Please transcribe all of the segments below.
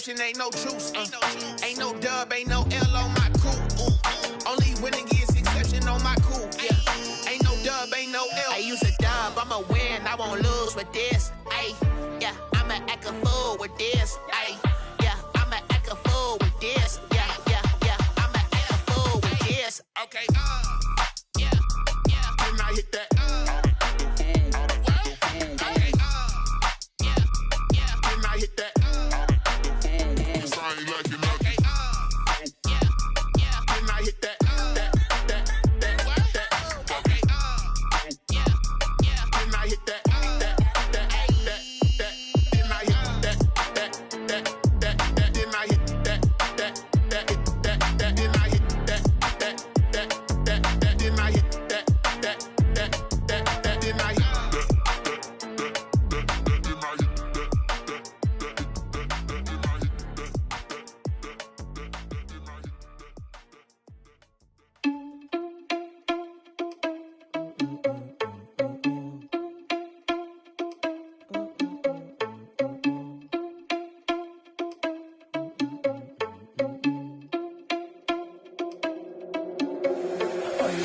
exception, ain't no truce. Ain't no dub, ain't no L on my cool. Only winning is exception on my cool. Yeah. Ain't no dub, ain't no L. I use a dub, I'ma win, I won't lose with this. Ay, yeah, I'ma act a fool with this. Ay, yeah, I'ma act a fool with this. Yeah, yeah, yeah, I'ma act a fool with this. Okay, yeah, yeah. Then I hit that.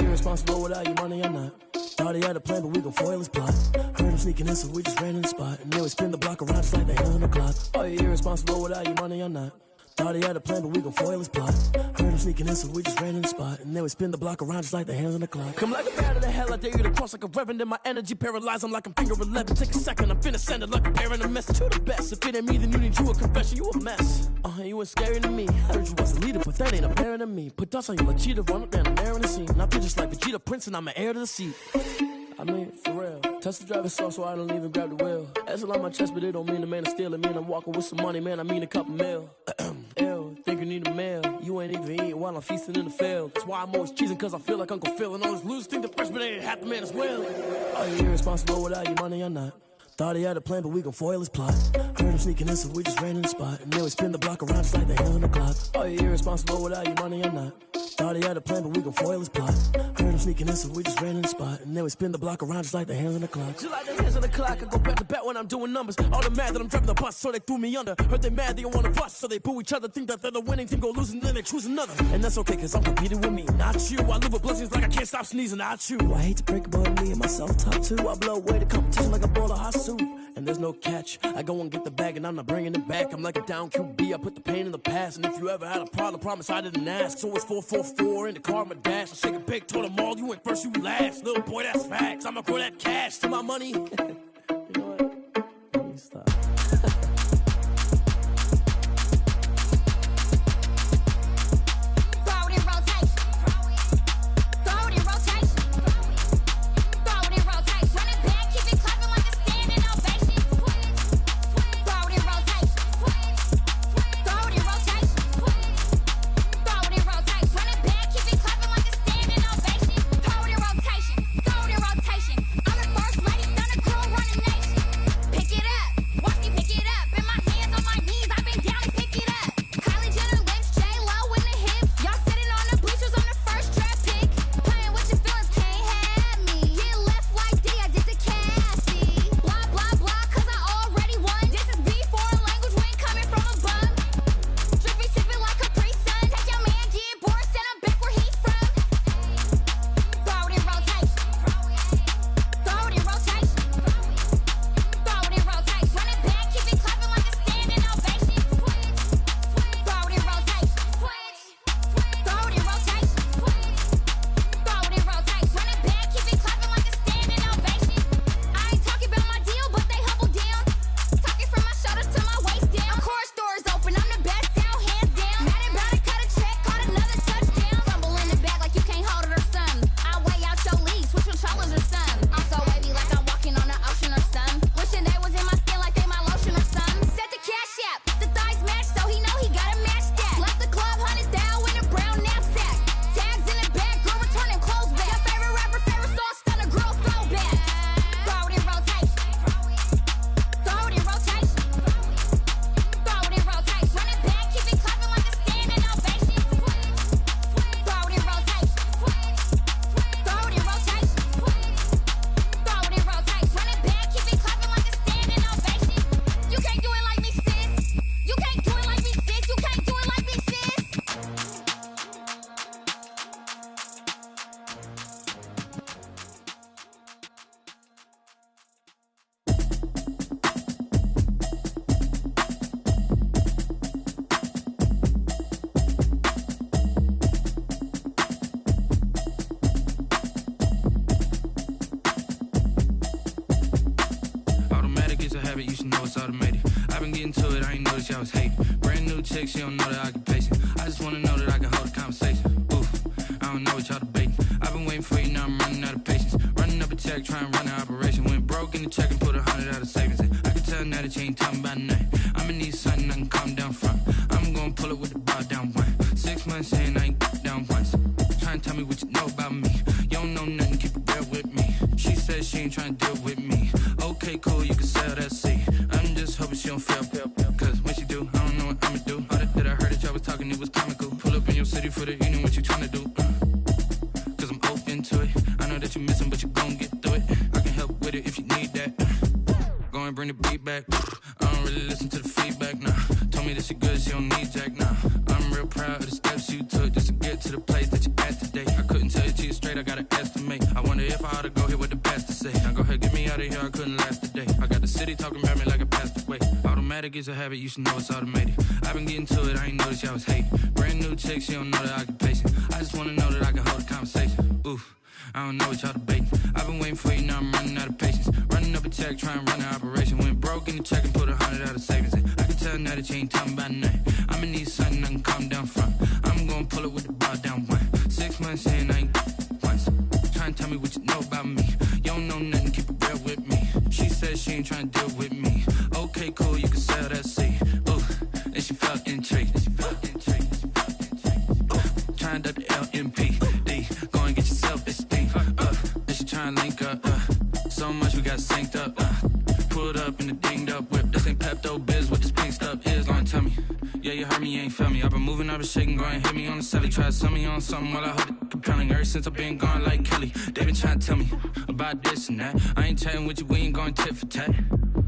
Irresponsible without your money or not. Thought he had a plan, but we gon' foil his plot. Heard him sneaking in, so we just ran in the spot. And then we spin the block around just like the hell on the clock. Are you irresponsible without your money or not? Thought he had a plan, but we gon' foil his plot. Heard him sneaking in, so we just ran in the spot. And then we spin the block around just like the hands on the clock. Come like a bat of the hell, I dare you to cross like a reverend. And my energy paralyzed, I'm like I'm finger 11. Take a second, I'm finna send it like a bearing a message. You the best, if it ain't me, then you need you a confession. You a mess, you ain't scary to me. Heard you was a leader, but that ain't apparent to me. Put dust on you like cheetah, run up down the air in the scene. I feel just like Vegeta Prince and I'm an heir to the seat. I mean, for real. Touch the driver's soft so I don't even grab the wheel. That's on my chest, but it don't mean the man is stealing. Mean I'm walking with some money, man, I mean a couple mil. Ew, think you need a meal. You ain't even eating while I'm feasting in the field. That's why I'm always cheesing, cause I feel like Uncle Phil. And all this losers think the freshman ain't half the man as well. Are you irresponsible without your money or not? Thought he had a plan, but we gon' foil his plot. Heard him sneaking in, so we just ran in the spot. And then we spin the block around just like the hands on the clock. Are you irresponsible without your money or not? Thought he had a plan, but we gon' foil his plot. Heard him sneaking in, so we just ran in the spot. And then we spin the block around just like the hands on the clock. Just like the hands on the clock, I go back to back when I'm doing numbers. All the mad that I'm driving the bus, so they threw me under. Heard they mad, they don't wanna bust, so they boo each other. Think that they're the winning team, go losing, then they choose another. And that's okay, cause I'm competing with me, not you. I live with blessings like I can't stop sneezing, not you. I hate to break it, but me and myself top two. I blow away the competition like a bowl of hot soup. And there's no catch, I go and get the bag and I'm not bringing it back. I'm like a down QB, I put the pain in the past. And if you ever had a problem, promise I didn't ask. So it's 444 in the car, my dash. I shake a big, told them all, you went first, you last. Little boy, that's facts, I'ma grow that cash to my money. You know what, let me stop. Run hate. Brand new chick, she don't know the occupation. I just wanna know that I can hold a conversation. Oof, I don't know what y'all debating. I've been waiting for you, now I'm running out of patience. Running up a check, trying to run an operation. Went broke in the check and put 100 out of savings in. I can tell now that you ain't talking about nothing. I'ma need something I can calm down from. I'm gonna pull it with the bar down one. 6 months in, I ain't down once. Trying to tell me what you know about me. You don't know nothing, keep it real with me. She says she ain't trying to deal with me. Okay, cool, you can sell that seat. I'm just hoping she don't fail. Cause when she do, I don't know what I'ma do. All that I heard that y'all was talking, it was comical. Pull up in your city for the evening, what you trying to do? Cause I'm open to it. I know that you're missing, but you gon' get through it. I can help with it if you need that. Go and bring the beat back. I don't really listen to the feedback, nah. Told me that she good, she don't need Jack, nah. I'm real proud of the steps you took just to get to the place that you at today. I couldn't tell you to you straight, I gotta estimate. I wonder if I ought to go here with the pastor say. Now go ahead, get me out of here, I couldn't last a day. I got the city talking about me like I passed away. Automatic is a habit, you should know it's automated. I've been getting to it, I ain't noticed y'all was hating. Brand new chick, she don't know the occupation. I just wanna know that I can hold a conversation. Oof, I don't know what y'all debating. I've been waiting for you, now I'm running out of patience. Running up a check, trying to run an operation. Went broke in the check and put 100 out of savings in. I can tell now that you ain't talking about nothing. I'ma need something I can calm down from. I'm gonna pull it with the bar down one. 6 months in, I ain't once. Trying to tell me what you know about me. You don't know nothing, keep it real with me. She says she ain't trying to deal with me. Okay, cool, you can sell that seat. Ooh, and she felt intrigued. Trying to duck the LMP. Go and get your self-esteem. And she trying to link up. So much we got synced up. Pulled up in the dinged up whip. This ain't Pepto Biz, what this pink stuff is. Long tell me. Yeah, you heard me, you ain't feel me. I've been moving, I've been shaking, go and hit me on the celly. Try to sell me on something while I hold it compelling. Ever since I've been gone like Kelly, they been trying to tell me about this and that. I ain't chatting with you, we ain't going tit for tat.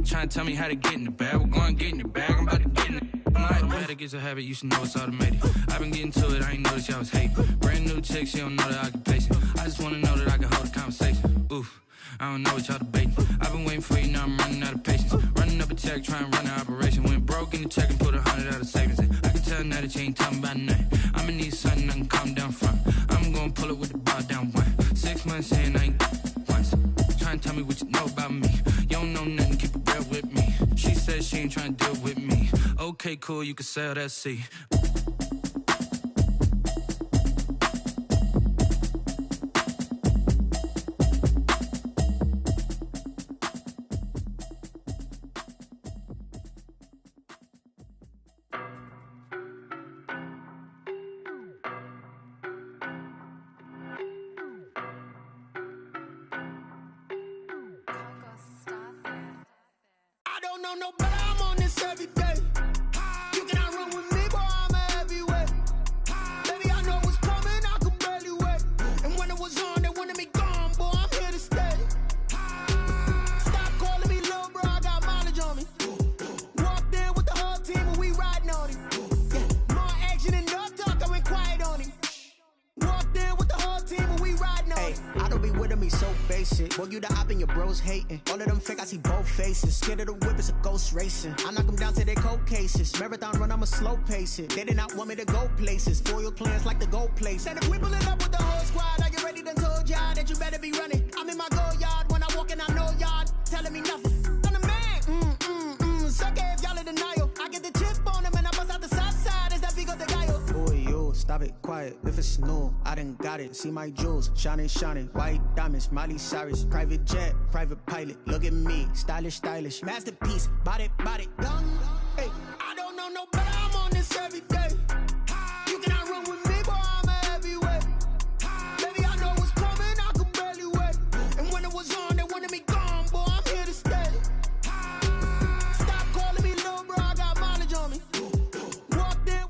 Trying to tell me how to get in the bag. We're going to get in the bag, I'm about to get in it. Automatic is a habit, you should know it's automated. I've been getting to it, I ain't noticed y'all was hating. Brand new chick, she don't know the occupation. I just wanna know that I can hold a conversation. Oof, I don't know what y'all debating. I've been waiting for you, now I'm running out of patience. Running up a check, trying to run an operation. Went broke in the check and put 100 out of savings in. I can tell now that you ain't talking about nothing. I'ma need something I can calm down from. I'm gonna pull it with the bar down one. 6 months in, I ain't once. Trying to tell me what you know about me. You don't know nothing, keep it real with me. She says she ain't trying to deal with me. Okay, cool, you can sell that seat. I don't know no better, I'm on this every day. You cannot run with me, boy, I'm a heavyweight. Baby, I know what's coming, I could barely wait. And when it was on, they wanted me gone, boy, I'm here to stay. Stop calling me little bro, I got mileage on me. Walked in with the whole team and we riding on him. Yeah, more action than no talk, I went quiet on him. Walked in with the whole team and we riding on him. I don't be with me so basic. Boy, you the op and your bros hating. All of them fake, I see both faces. Scared of the whip, it's a ghost racing. I knock them down to their cold cases. Marathon run, I'ma slow pace it. They did not want me to go places. Foil plans like the gold place. And if we pull it up with the whole squad, are you ready? Done told y'all that you better be running. I'm in my go yard. When I walk in, I know y'all telling me nothing. I'm the man. Suck it if y'all in denial. I get the chip on them and I bust out the south side. Is that Vigo de Gallo? Boy, yo, stop it, quiet. If it's new, I done got it. See my jewels, shining, white diamonds, Miley Cyrus, private jet, private pilot. Look at me, stylish, masterpiece, body, done. Hey, I don't know no better, I'm on this every day. You cannot run with me, boy, I'm a heavyweight. Baby, I know what's coming, I could barely wait. And when it was on, they wanted me gone, boy, I'm here to stay. Stop calling me little bro, I got mileage on me. Walked in.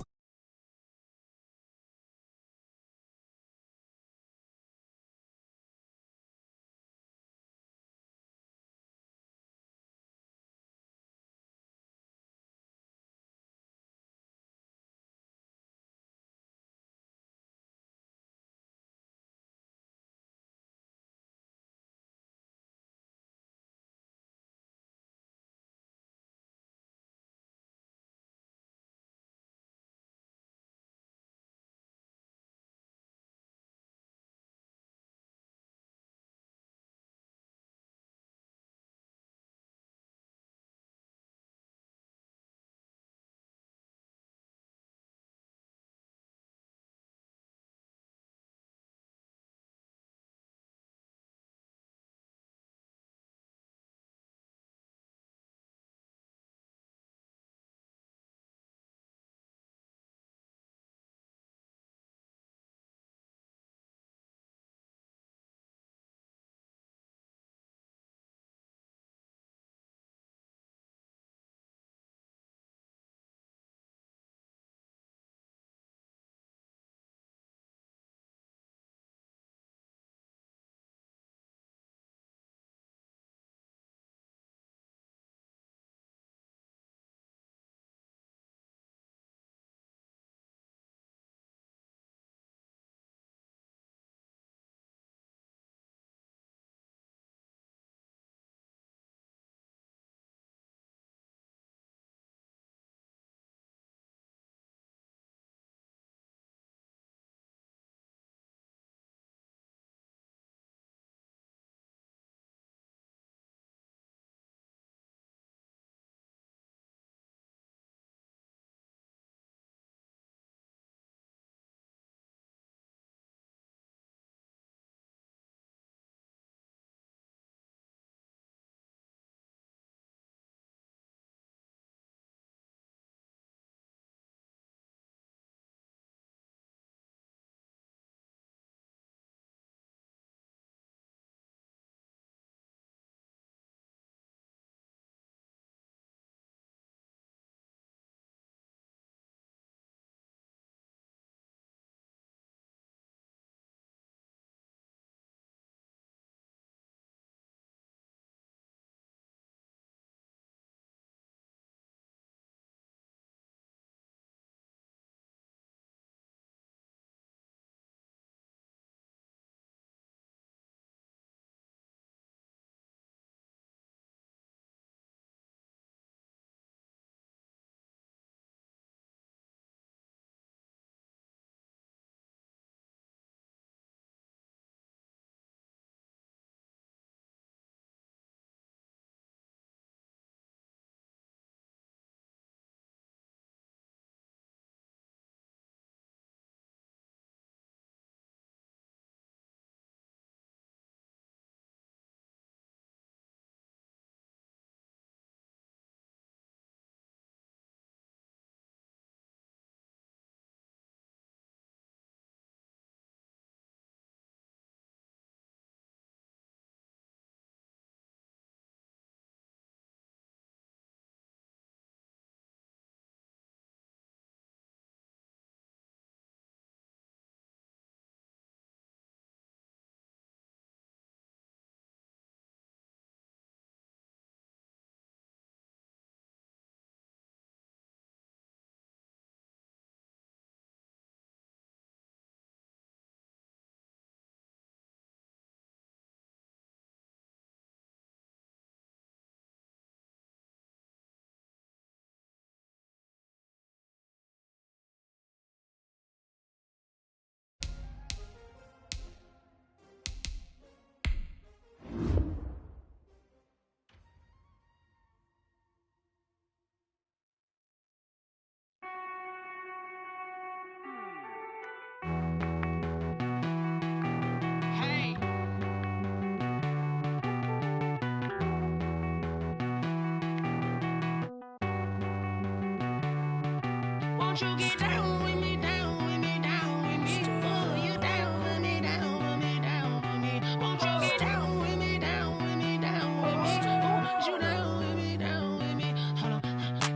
Won't you get down with me, down with me, down with me? Oh, you down with me, down with me, down with me. Won't you get down with me, down with me, down with me? Oh, you down with me, down with me? Hold on.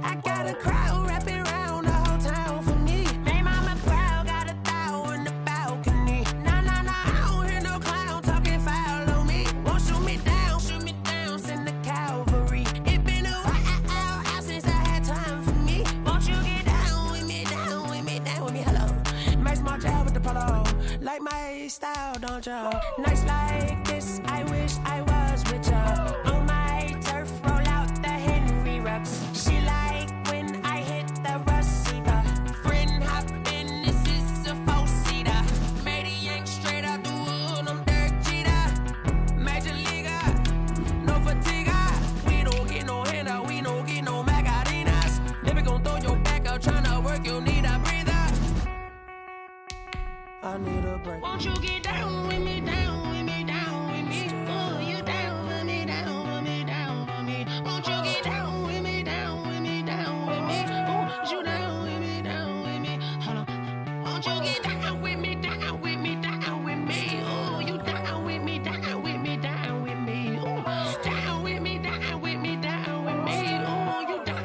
I got a crowd wrapping around the whole town for me. They mama proud, got a thou in the balcony. Nah, nah, nah, I don't hear no clown talking foul on me. Won't shoot me down, send the cavalry. It been a while since I had time for me. Won't you get down with me, down with me, down with me? Hello. Nice small job with the polo. Like my style, don't you? Nice like this, I wish I was with ya. On my turf, roll out the Henry Rux. She like when I hit the receiver. Friend hop in, this is a four-seater. Made a yank straight out the wood, I'm Derek Jeter. Major leaguer, no fatigue. We don't get no handout, we don't get no Magarinas. Never gon' throw your back out, tryna work, you need a breather. I need a break. Won't you get down with me, down with me, down with me? Oh, you down with me, down with me, down with me? Won't you get down with me, down with me, down with me? Oh, you down with me, down with me? Hold on. Won't you get down with me, down with me, down with me? Oh, you down with me, down with me, down with me? Oh, down with me, down with me, down with me? Oh, you down.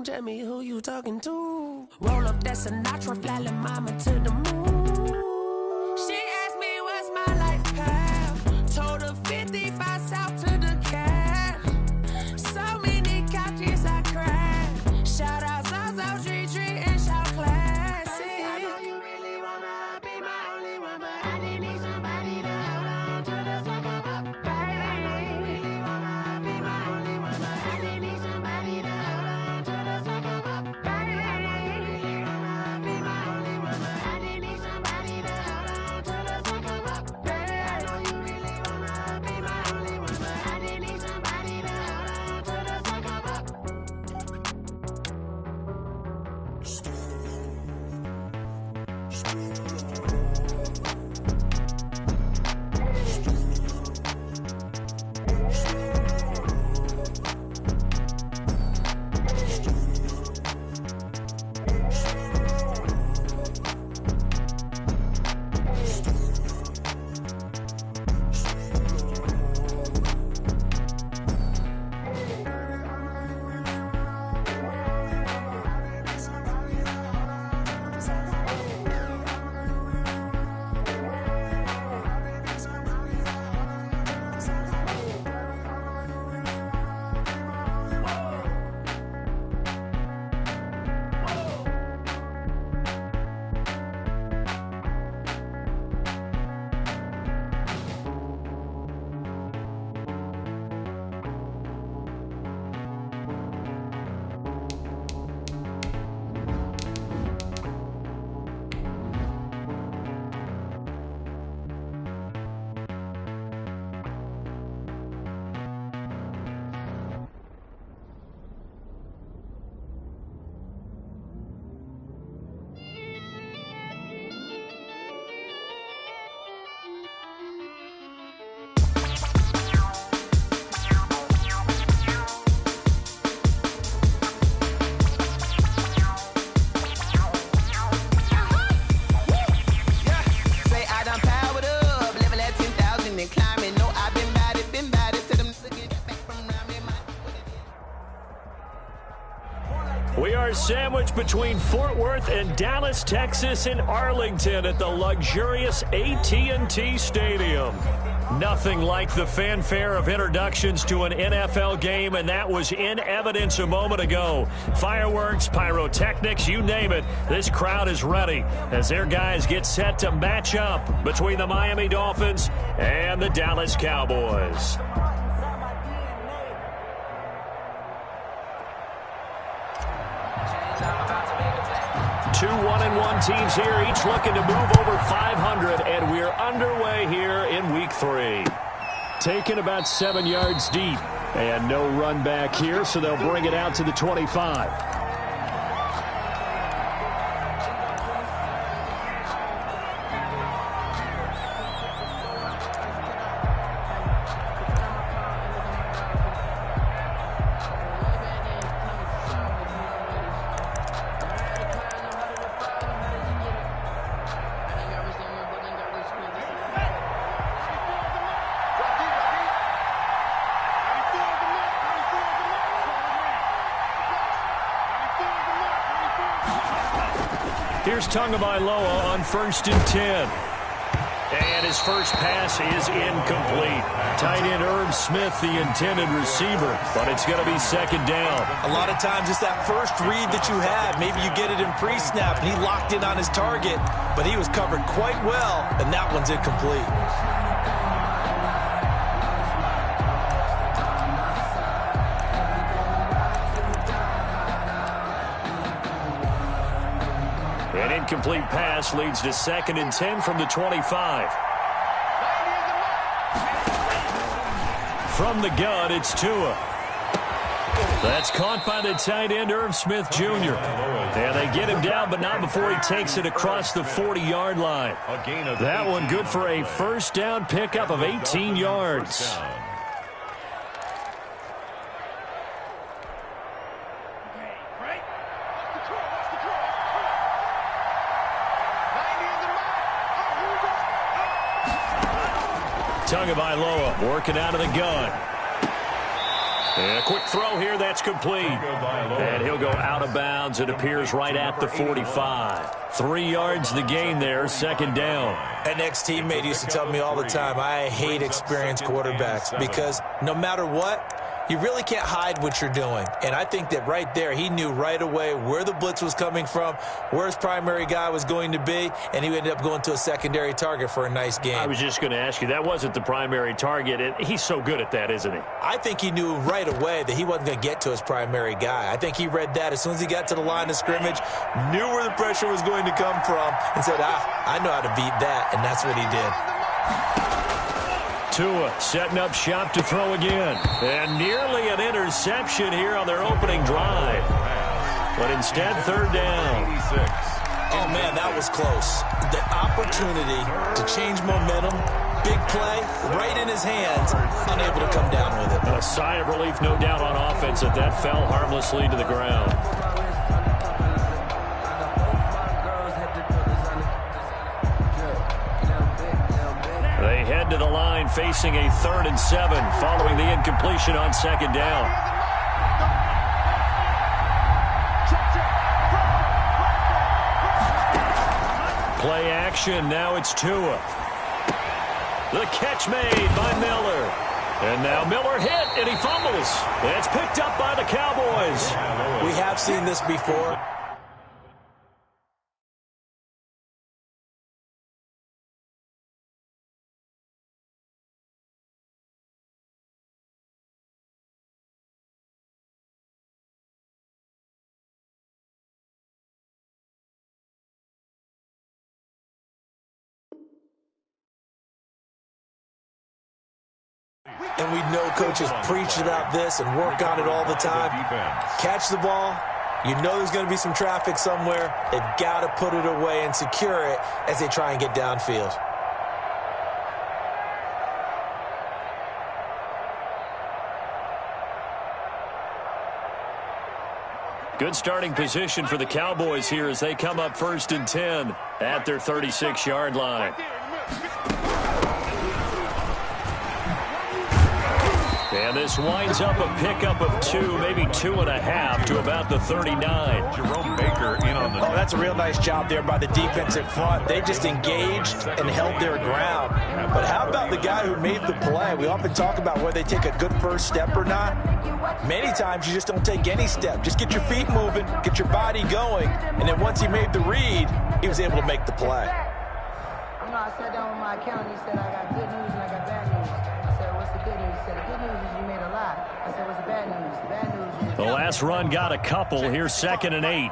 Tell me who you talking to. Roll up that Sinatra, fly la mama to the moon. She asked me what's my life path. Told her 55 south to the cat. So many couches I cried. Shout out Zazo, Tree, and shout classy. I know you really wanna be my only one, but I didn't need somebody to hold on to the sucker up, baby. I know you really wanna be my only one, but I didn't need somebody to hold on to the sucker up, baby. We are sandwiched between Fort Worth and Dallas, Texas, and Arlington at the luxurious AT&T Stadium. Nothing like the fanfare of introductions to an NFL game, and that was in evidence a moment ago. Fireworks, pyrotechnics, you name it. This crowd is ready as their guys get set to match up between the Miami Dolphins and the Dallas Cowboys. Two 1-1 teams here, each looking to move over 500, and we're underway here in Week 3. Taken about 7 yards deep, and no run back here, so they'll bring it out to the 25. Here's Tagovailoa on 1st and 10. And his first pass is incomplete. Tight end Irv Smith, the intended receiver, but it's going to be 2nd down. A lot of times it's that first read that you have. Maybe you get it in pre-snap, and he locked in on his target, but he was covered quite well, and that one's incomplete. An incomplete pass leads to 2nd and 10 from the 25. From the gun, it's Tua. That's caught by the tight end, Irv Smith Jr. And they get him down, but not before he takes it across the 40-yard line. That one good for a first down pickup of 18 yards. Tagovailoa working out of the gun. And a quick throw here, that's complete. And he'll go out of bounds. It appears right at the 45. 3 yards the gain there, 2nd down. An ex-teammate used to tell me all the time, I hate experienced quarterbacks because no matter what, you really can't hide what you're doing. And I think that right there, he knew right away where the blitz was coming from, where his primary guy was going to be, and he ended up going to a secondary target for a nice game. I was just going to ask you, that wasn't the primary target. And he's so good at that, isn't he? I think he knew right away that he wasn't going to get to his primary guy. I think he read that as soon as he got to the line of scrimmage, knew where the pressure was going to come from, and said, I know how to beat that, and that's what he did. Tua setting up shop to throw again. And nearly an interception here on their opening drive. But instead, 3rd down. Oh, man, that was close. The opportunity to change momentum, big play, right in his hands, unable to come down with it. A sigh of relief, no doubt, on offense that fell harmlessly to the ground. They head to the line facing a 3rd and 7 following the incompletion on 2nd down. Play action, now it's Tua. The catch made by Miller. And now Miller hit, and he fumbles. It's picked up by the Cowboys. We have seen this before. And we know coaches preach about this and work on it all the time. Catch the ball. You know there's going to be some traffic somewhere. They've got to put it away and secure it as they try and get downfield. Good starting position for the Cowboys here as they come up 1st and 10 at their 36-yard line. And this winds up a pickup of 2, maybe 2.5 to about the 39. Jerome Baker in on the... Oh, that's a real nice job there by the defensive front. They just engaged and held their ground. But how about the guy who made the play? We often talk about whether they take a good first step or not. Many times you just don't take any step. Just get your feet moving, get your body going, and then once he made the read, he was able to make the play. You know, I sat down with my accountant. He said, I got good news and I got bad news. I said, what's the good news? He said, the good news is you made a lot. I said, what's the bad news? The bad news is... The last run got a couple. Here's 2nd and 8.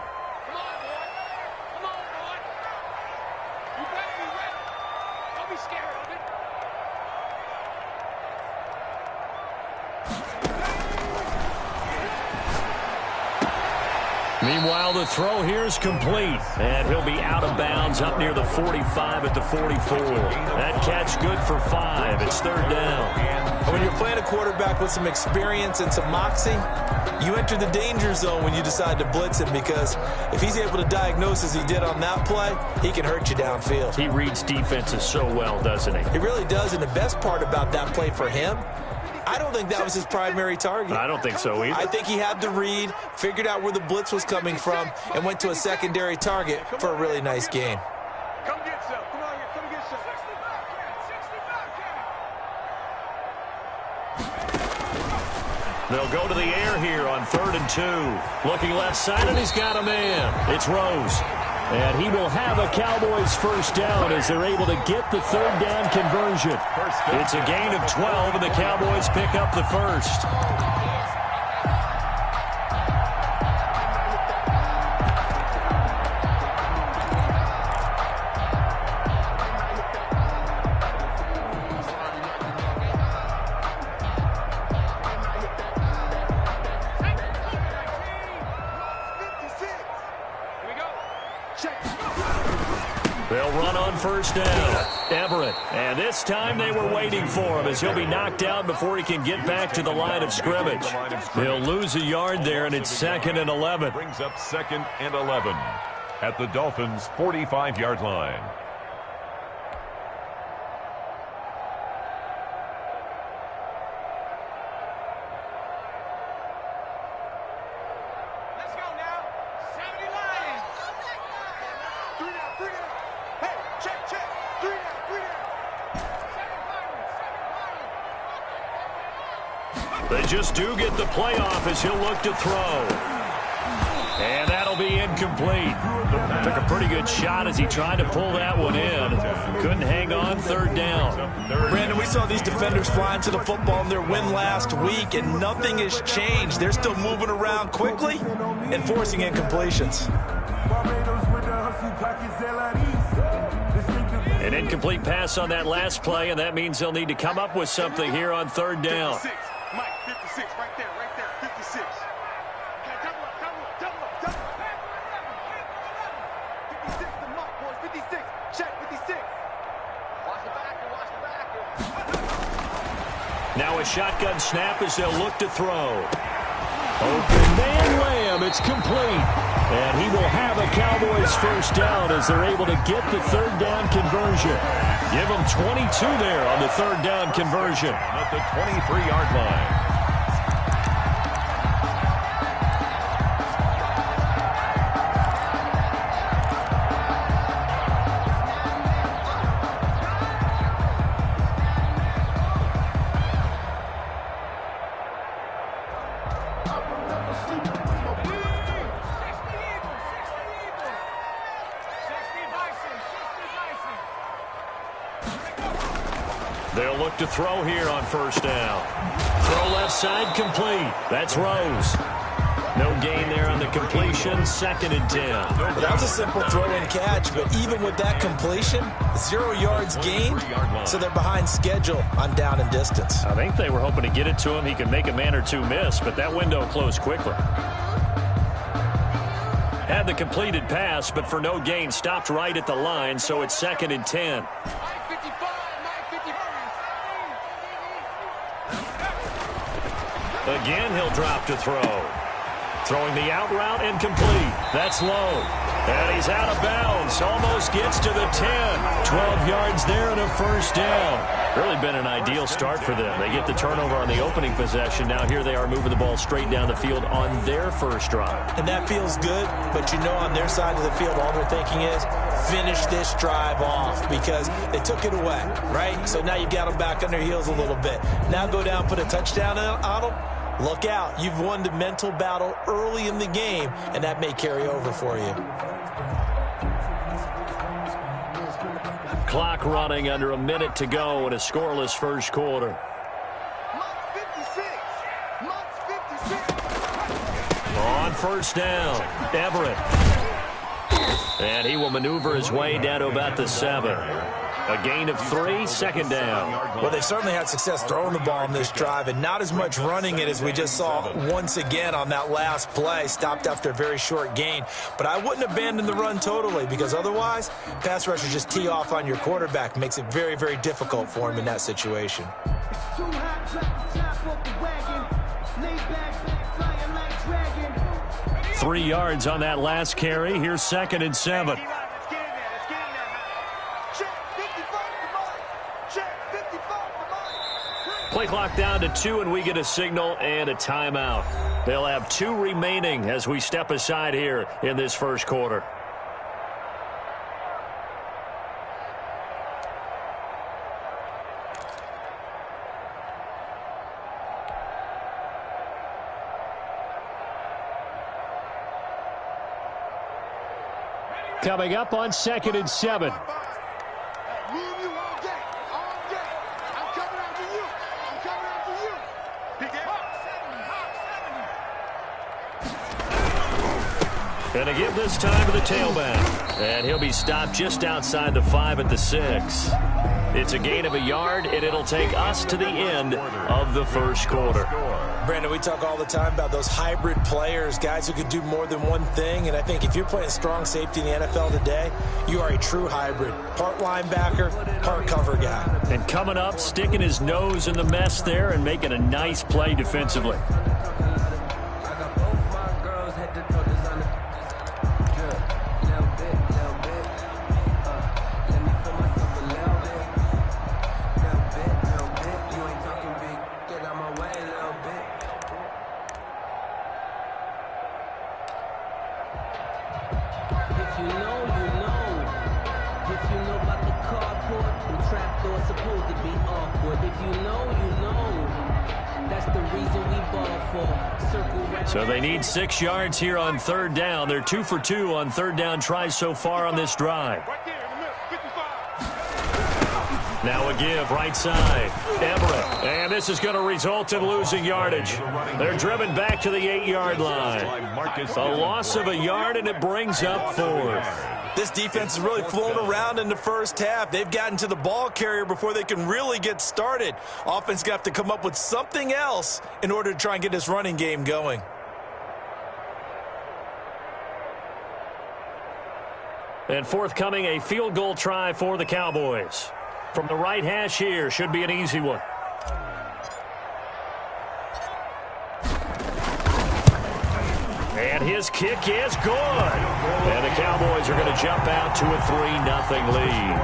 Meanwhile, the throw here is complete. And he'll be out of bounds up near the 45 at the 44. That catch good for 5. It's 3rd down. When you're playing a quarterback with some experience and some moxie, you enter the danger zone when you decide to blitz him, because if he's able to diagnose as he did on that play, he can hurt you downfield. He reads defenses so well, doesn't he? He really does, and the best part about that play for him, I don't think that was his primary target. I don't think so either. I think he had the read, figured out where the blitz was coming from, and went to a secondary target for a really nice gain. Come get some. Come on here. Come get some. 60 back. They'll go to the air here on 3rd and 2. Looking left side, and he's got a man. It's Rose. And he will have a Cowboys first down as they're able to get the 3rd down conversion. It's a gain of 12, and the Cowboys pick up the first. They'll run on first down. Everett. And this time they were waiting for him as he'll be knocked out before he can get back to the line of scrimmage. They'll lose a yard there, and it's 2nd and 11. Brings up 2nd and 11 at the Dolphins' 45-yard line. They just do get the playoff as he'll look to throw. And that'll be incomplete. Took a pretty good shot as he tried to pull that one in. Couldn't hang on, 3rd down. Brandon, we saw these defenders flying to the football in their win last week, and nothing has changed. They're still moving around quickly and forcing incompletions. An incomplete pass on that last play, and that means they'll need to come up with something here on 3rd down. 56. Mike, 56, right there, 56. Okay, double up. 56, the mark, boys, 56. Check, 56. Watch the back. Now a shotgun snap as they'll look to throw. Open man Lamb, it's complete. And he will have a Cowboys first down as they're able to get the 3rd down conversion. Give them 22 there on the 3rd down conversion. At the 23-yard line. They'll look to throw here on first down. Throw left side complete. That's Rose. No gain there on the completion. 2nd and 10. That was a simple throw and catch, but even with that completion, 0 yards gained, so they're behind schedule on down and distance. I think they were hoping to get it to him. He could make a man or two miss, but that window closed quickly. Had the completed pass, but for no gain, stopped right at the line, so it's 2nd and 10. Again, he'll drop to throw. Throwing the out route and complete. That's low. And he's out of bounds. Almost gets to the 10. 12 yards there and a first down. Really been an ideal start for them. They get the turnover on the opening possession. Now here they are moving the ball straight down the field on their first drive. And that feels good, but you know on their side of the field, all they're thinking is finish this drive off because they took it away, right? So now you've got them back on their heels a little bit. Now go down, put a touchdown on them. Look out. You've won the mental battle early in the game, and that may carry over for you. Clock running under a minute to go in a scoreless first quarter. On first down, Everett. And he will maneuver his way down to about the 7. A gain of 3, 2nd down. Well, they certainly had success throwing the ball in this drive and not as much running it as we just saw once again on that last play. Stopped after a very short gain. But I wouldn't abandon the run totally because otherwise, pass rushers just tee off on your quarterback. Makes it very, very difficult for him in that situation. 3 yards on that last carry. Here's 2nd and 7. Play clock down to 2, and we get a signal and a timeout. They'll have 2 remaining as we step aside here in this first quarter. Coming up on 2nd and 7. And a give this time to the tailback. And he'll be stopped just outside the 5 at the 6. It's a gain of a yard, and it'll take us to the end of the first quarter. Brandon, we talk all the time about those hybrid players, guys who can do more than one thing. And I think if you're playing strong safety in the NFL today, you are a true hybrid. Part linebacker, part cover guy. And coming up, sticking his nose in the mess there and making a nice play defensively. So they need 6 yards here on 3rd down. They're 2 for 2 on 3rd down tries so far on this drive. Now a give, right side. Everett. And this is going to result in losing yardage. They're driven back to the 8-yard line. A loss of a yard, and it brings up 4th. This defense has really flown around in the first half. They've gotten to the ball carrier before they can really get started. Offense got to come up with something else in order to try and get this running game going. And forthcoming, a field goal try for the Cowboys. From the right hash here, should be an easy one. And his kick is good. And the Cowboys are going to jump out to a 3-0 lead.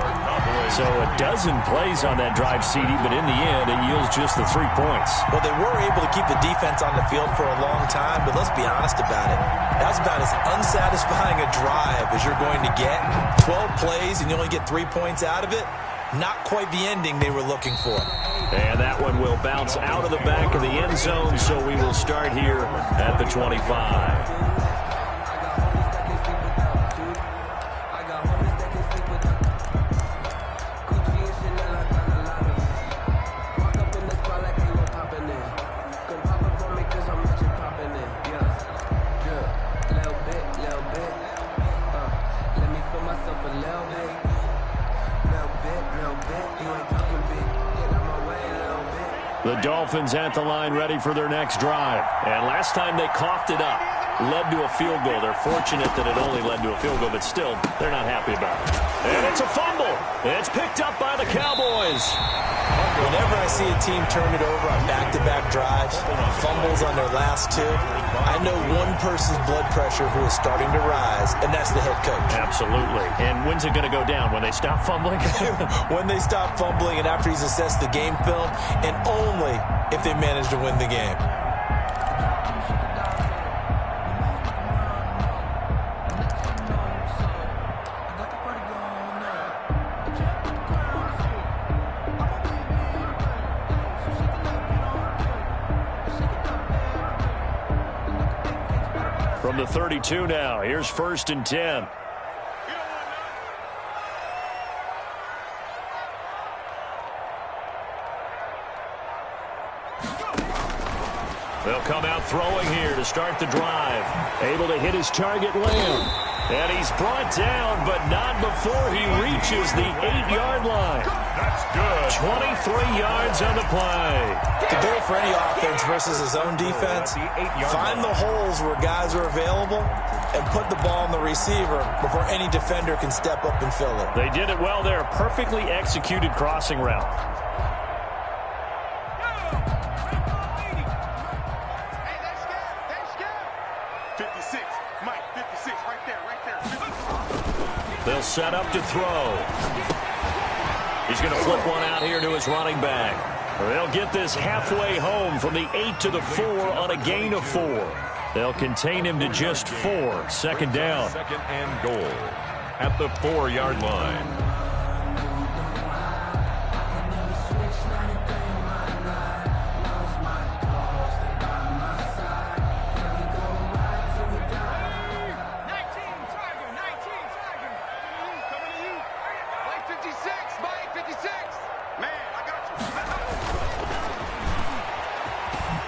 So a dozen plays on that drive, CD, but in the end, it yields just the 3 points. Well, they were able to keep the defense on the field for a long time, but let's be honest about it. That was about as unsatisfying a drive as you're going to get. 12 plays, and you only get 3 points out of it. Not quite the ending they were looking for. And that one will bounce out of the back of the end zone, so we will start here at the 25. The Dolphins at the line ready for their next drive. And last time they coughed it up, led to a field goal. They're fortunate that it only led to a field goal, but still, they're not happy about it. And it's a fumble. It's picked up by the Cowboys. Whenever I see a team turn it over on back-to-back drives, fumbles on their last 2, I know one person's blood pressure who is starting to rise, and that's the head coach. Absolutely. And when's it going to go down? When they stop fumbling? When they stop fumbling and after he's assessed the game film, and only if they manage to win the game. From the 32 now, here's 1st and 10. They'll come out throwing here to start the drive. Able to hit his target, Lamb. And he's brought down, but not before he reaches the 8-yard line. That's good. 23 yards on the play. The goal for any offense versus his own defense, find the holes where guys are available and put the ball on the receiver before any defender can step up and fill it. They did it well there. Perfectly executed crossing route. They'll set up to throw. He's going to flip one out here to his running back. They'll get this halfway home from the 8 to the 4 on a gain of 4. They'll contain him to just 4. Second down. Second and goal at the 4-yard line.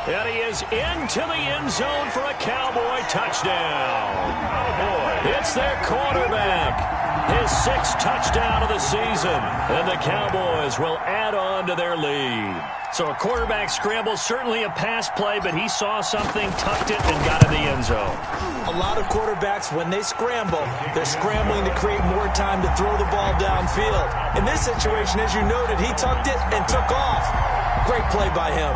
And he is into the end zone for a Cowboy touchdown. Oh, boy. It's their quarterback. His 6th touchdown of the season. And the Cowboys will add on to their lead. So a quarterback scramble, certainly a pass play, but he saw something, tucked it, and got in the end zone. A lot of quarterbacks, when they scramble, they're scrambling to create more time to throw the ball downfield. In this situation, as you noted, he tucked it and took off. Great play by him.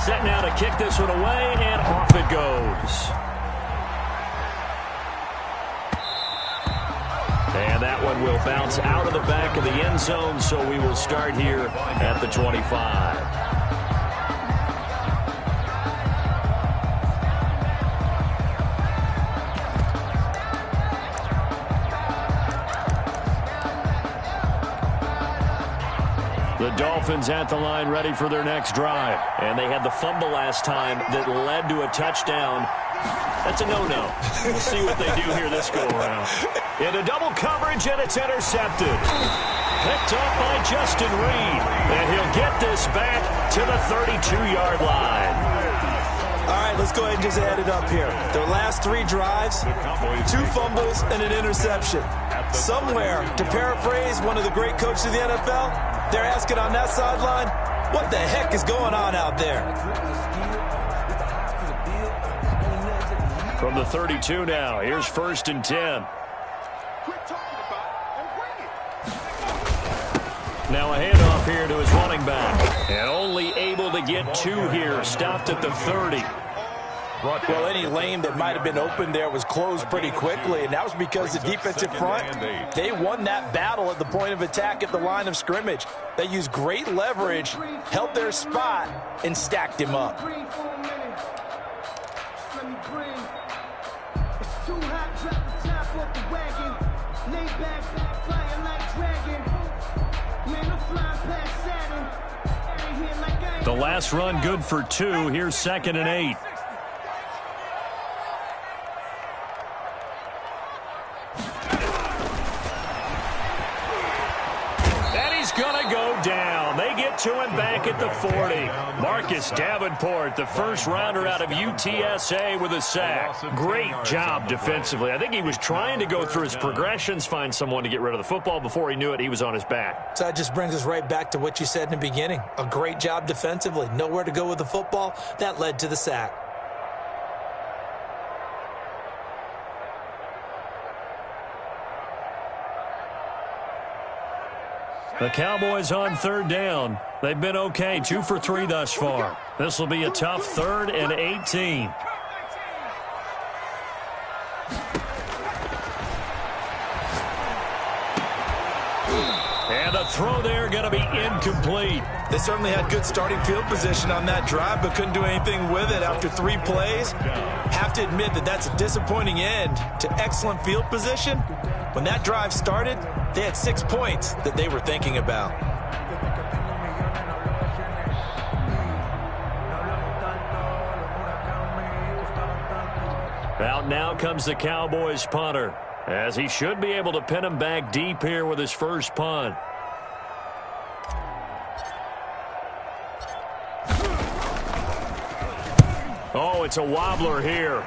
Set now to kick this one away, and off it goes. And that one will bounce out of the back of the end zone, so we will start here at the 25. The Dolphins at the line ready for their next drive. And they had the fumble last time that led to a touchdown. That's a no-no. We'll see what they do here this go-around. Into double coverage, and it's intercepted. Picked up by Justin Reed. And he'll get this back to the 32-yard line. All right, let's go ahead and just add it up here. Their last 3 drives, 2 fumbles and an interception. Somewhere, to paraphrase one of the great coaches of the NFL, they're asking on that sideline, what the heck is going on out there? From the 32 now, here's 1st and 10. Now a handoff here to his running back. And only able to get 2 here, stopped at the 30. Well, any lane that might have been open there was closed pretty quickly, and that was because the defensive front, they won that battle at the point of attack at the line of scrimmage. They used great leverage, held their spot, and stacked him up. The last run good for 2. Here's 2nd and 8. Gonna go down. They get to him back at the 40. Marcus Davenport, the first rounder out of UTSA, with a sack. Great job defensively. I think he was trying to go through his progressions, find someone to get rid of the football. Before he knew it, he was on his back. So that just brings us right back to what you said in the beginning. A great job defensively. Nowhere to go with the football. That led to the sack. The Cowboys on 3rd down. They've been okay, 2 for 3 thus far. This will be a tough 3rd and 18. And a throw there going to be incomplete. They certainly had good starting field position on that drive, but couldn't do anything with it after 3 plays. Have to admit that that's a disappointing end to excellent field position. When that drive started, they had 6 points that they were thinking about. Out now comes the Cowboys punter, as he should be able to pin him back deep here with his first punt. Oh, it's a wobbler here.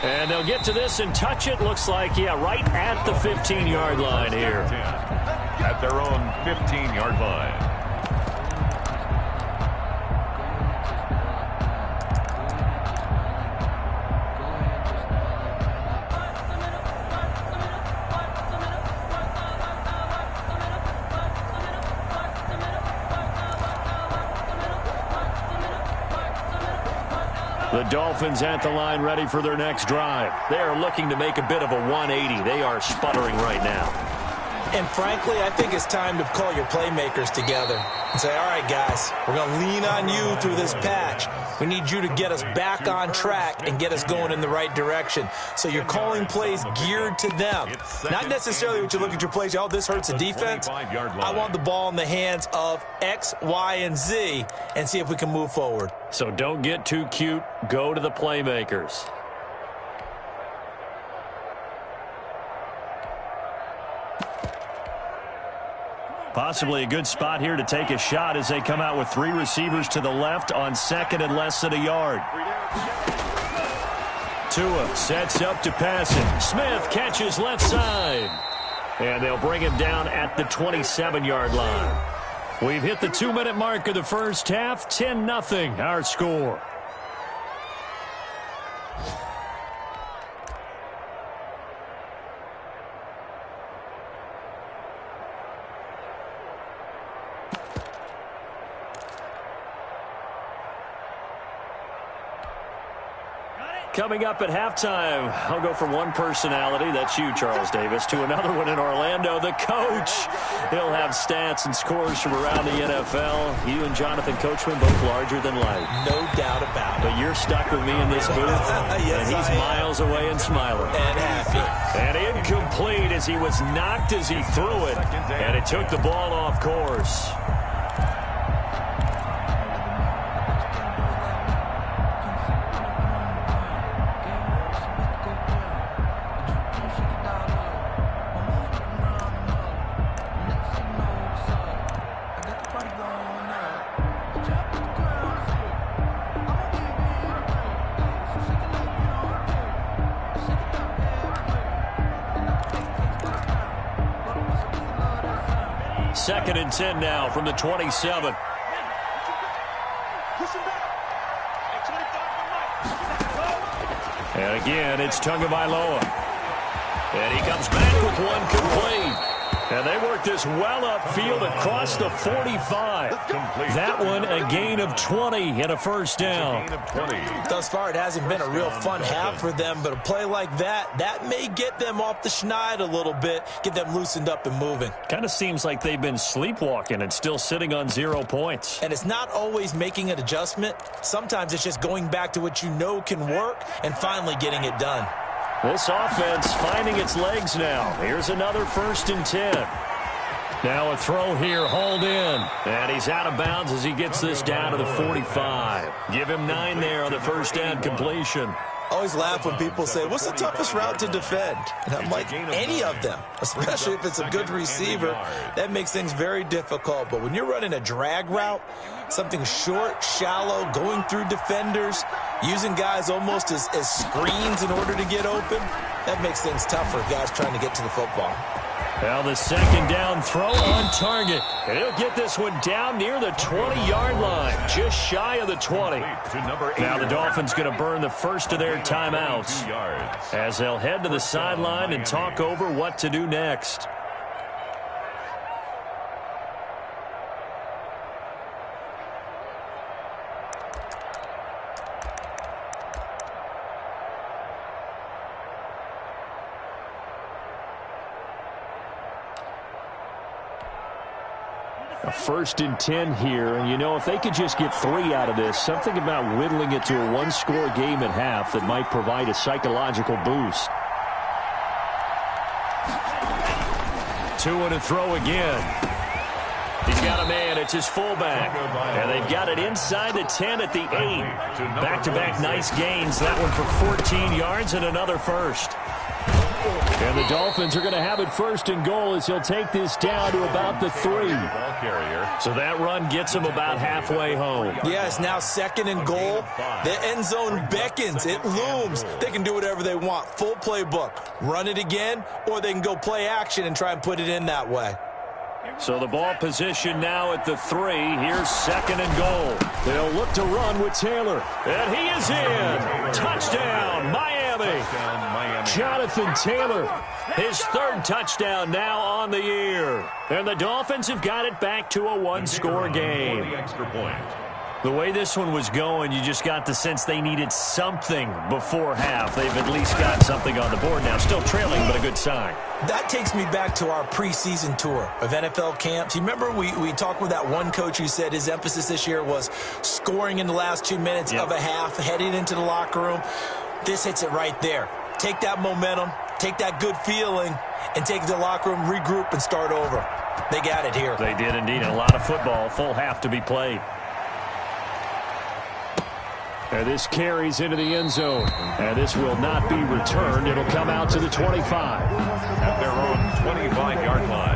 And they'll get to this and touch it. Looks like, yeah, right at the 15-yard line here. At their own 15-yard line. The Dolphins at the line ready for their next drive. They are looking to make a bit of a 180. They are sputtering right now. And frankly, I think it's time to call your playmakers together and say, all right, guys, we're going to lean on you through this patch. We need you to get us back on track and get us going in the right direction. So you're calling plays geared to them. Not necessarily what you look at your plays, oh, this hurts the defense. I want the ball in the hands of X, Y, and Z and see if we can move forward. So don't get too cute. Go to the playmakers. Possibly a good spot here to take a shot as they come out with 3 receivers to the left on second and less than a yard. Tua sets up to pass it. Smith catches left side. And they'll bring him down at the 27-yard line. We've hit the 2-minute mark of the first half. 10-0 our score. Coming up at halftime, I'll go from one personality, that's you, Charles Davis, to another one in Orlando, the coach. He'll have stats and scores from around the NFL. You and Jonathan Coachman, both larger than life. No doubt about it. But you're stuck with me in this booth, yes, and he's miles away and smiling. And happy. And incomplete as he was knocked as he threw it, and it took the ball off course. Second and 10 now from the 27. And again, it's Tagovailoa. And he comes back with one complete. And they work this well upfield across the 45. That one a gain of 20 and a first down. Thus far, it hasn't been a real fun half for them, but a play like that may get them off the schneid a little bit, get them loosened up and moving. Kind of seems like they've been sleepwalking and still sitting on 0 points. And it's not always making an adjustment. Sometimes it's just going back to what you know can work and finally getting it done. This offense finding its legs now. Here's another 1st and 10. Now a throw here, hauled in. And he's out of bounds as he gets this down to the 45. Give him 9 there on the first down completion. I always laugh when people say, what's the toughest route to defend? And I'm like, any of them, especially if it's a good receiver. That makes things very difficult. But when you're running a drag route, something short, shallow, going through defenders, using guys almost as screens in order to get open, that makes things tough for guys trying to get to the football. Well, the second down throw on target. And he'll get this one down near the 20-yard line, just shy of the 20. Now the Dolphins going to burn the first of their timeouts as they'll head to the sideline and talk over what to do next. A 1st and 10 here, and you know, if they could just get 3 out of this, something about whittling it to a 1-score game at half that might provide a psychological boost. 2 and a throw again. He's got a man, it's his fullback. And they've got it inside the 10 at the 8. Back-to-back nice gains, that one for 14 yards and another first. And the Dolphins are going to have it 1st and goal as he'll take this down to about the 3. So that run gets him about halfway home. Yeah, it's now 2nd and goal. The end zone beckons. It looms. They can do whatever they want. Full playbook. Run it again, or they can go play action and try and put it in that way. So the ball position now at the 3. Here's 2nd and goal. They'll look to run with Taylor. And he is in. Touchdown, Miami. Jonathan Taylor, his 3rd touchdown now on the year. And the Dolphins have got it back to a 1-score game. The way this one was going, you just got the sense they needed something before half. They've at least got something on the board now. Still trailing, but a good sign. That takes me back to our preseason tour of NFL camps. You remember we talked with that one coach who said his emphasis this year was scoring in the last 2 minutes of a half, heading into the locker room. This hits it right there. Take that momentum, take that good feeling, and take it to the locker room, regroup, and start over. They got it here. They did indeed. A lot of football, full half to be played. And this carries into the end zone. And this will not be returned. It'll come out to the 25. At their own 25-yard line.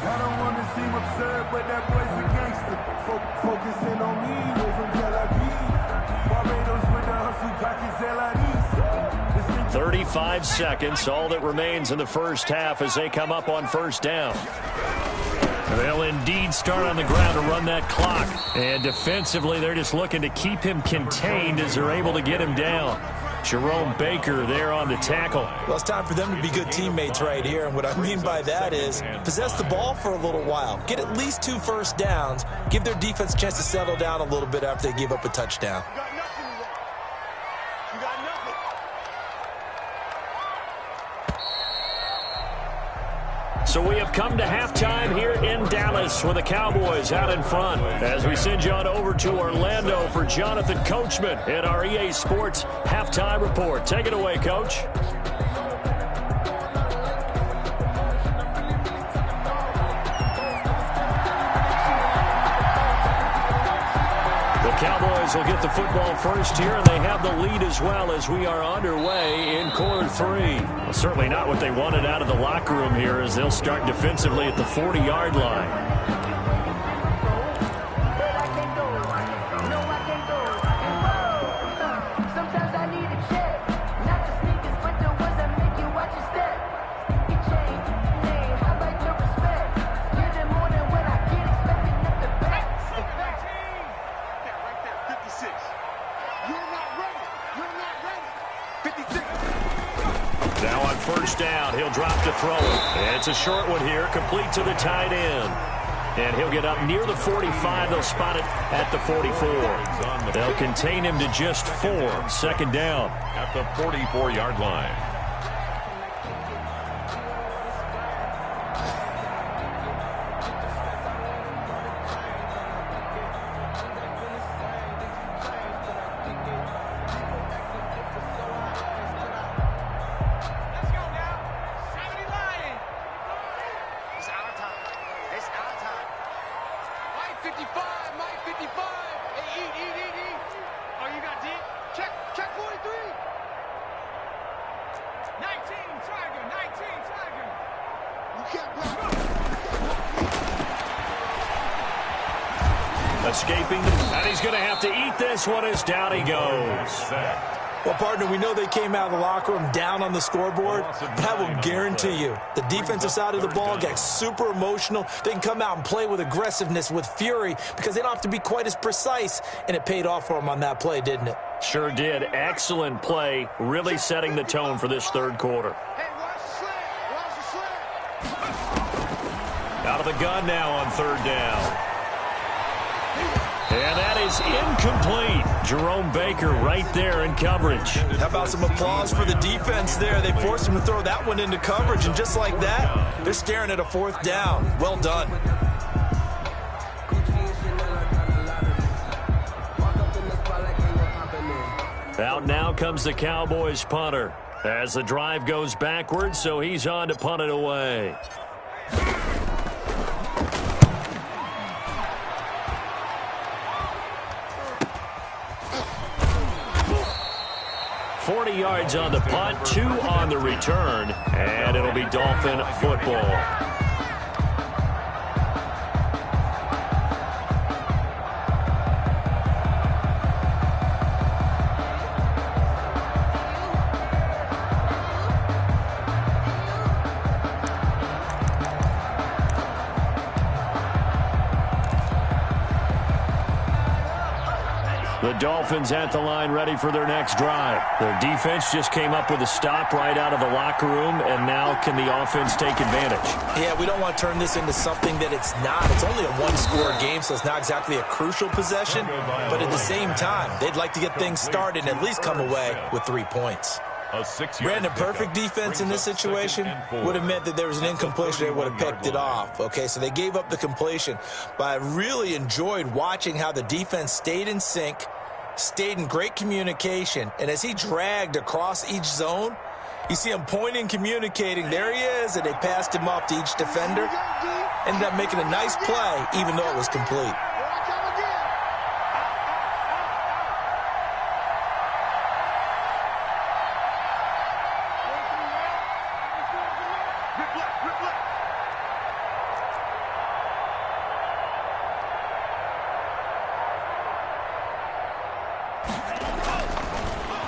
I don't want to seem absurd, but that boy's a gangster. Focusing on me, way from Tel Aviv. Barbados with the hustle, pockets LIDs. 35 seconds, all that remains in the first half as they come up on first down. They'll indeed start on the ground to run that clock. And defensively, they're just looking to keep him contained as they're able to get him down. Jerome Baker there on the tackle. Well, it's time for them to be good teammates right here. And what I mean by that is possess the ball for a little while. Get at least 2 first downs. Give their defense a chance to settle down a little bit after they give up a touchdown. So we have come to halftime here in Dallas with the Cowboys out in front. As we send you on over to Orlando for Jonathan Coachman in our EA Sports Halftime Report. Take it away, Coach. Cowboys will get the football first here, and they have the lead as well as we are underway in quarter 3. Well, certainly not what they wanted out of the locker room here as they'll start defensively at the 40-yard line. Now on first down, he'll drop to throw it. It's a short one here, complete to the tight end. And he'll get up near the 45. They'll spot it at the 44. They'll contain him to just 4. Second down. At the 44-yard line. Escaping, and he's going to have to eat this one as down he goes. Well, partner, we know they came out of the locker room down on the scoreboard, but I will guarantee you the defensive side of the ball got super emotional. They can come out and play with aggressiveness, with fury, because they don't have to be quite as precise, and it paid off for them on that play, didn't it? Sure did. Excellent play, really setting the tone for this third quarter. Out of the gun now on third down. And that is incomplete. Jerome Baker right there in coverage. How about some applause for the defense there? They forced him to throw that one into coverage, and just like that, they're staring at a fourth down. Well done. Out now comes the Cowboys punter as the drive goes backwards, so he's on to punt it away. 40 yards on the punt, 2 on the return, and it'll be Dolphin football. The Dolphins at the line ready for their next drive. Their defense just came up with a stop right out of the locker room, and now can the offense take advantage? Yeah, we don't want to turn this into something that it's not. It's only a one-score game, so it's not exactly a crucial possession. But at the same time, they'd like to get things started and at least come away with 3 points. Brandon, perfect defense in this situation would have meant that there was an incompletion. They would have picked it off. Okay, so they gave up the completion. But I really enjoyed watching how the defense stayed in sync, stayed in great communication. And as he dragged across each zone, you see him pointing, communicating. There he is, and they passed him off to each defender. Ended up making a nice play, even though it was complete.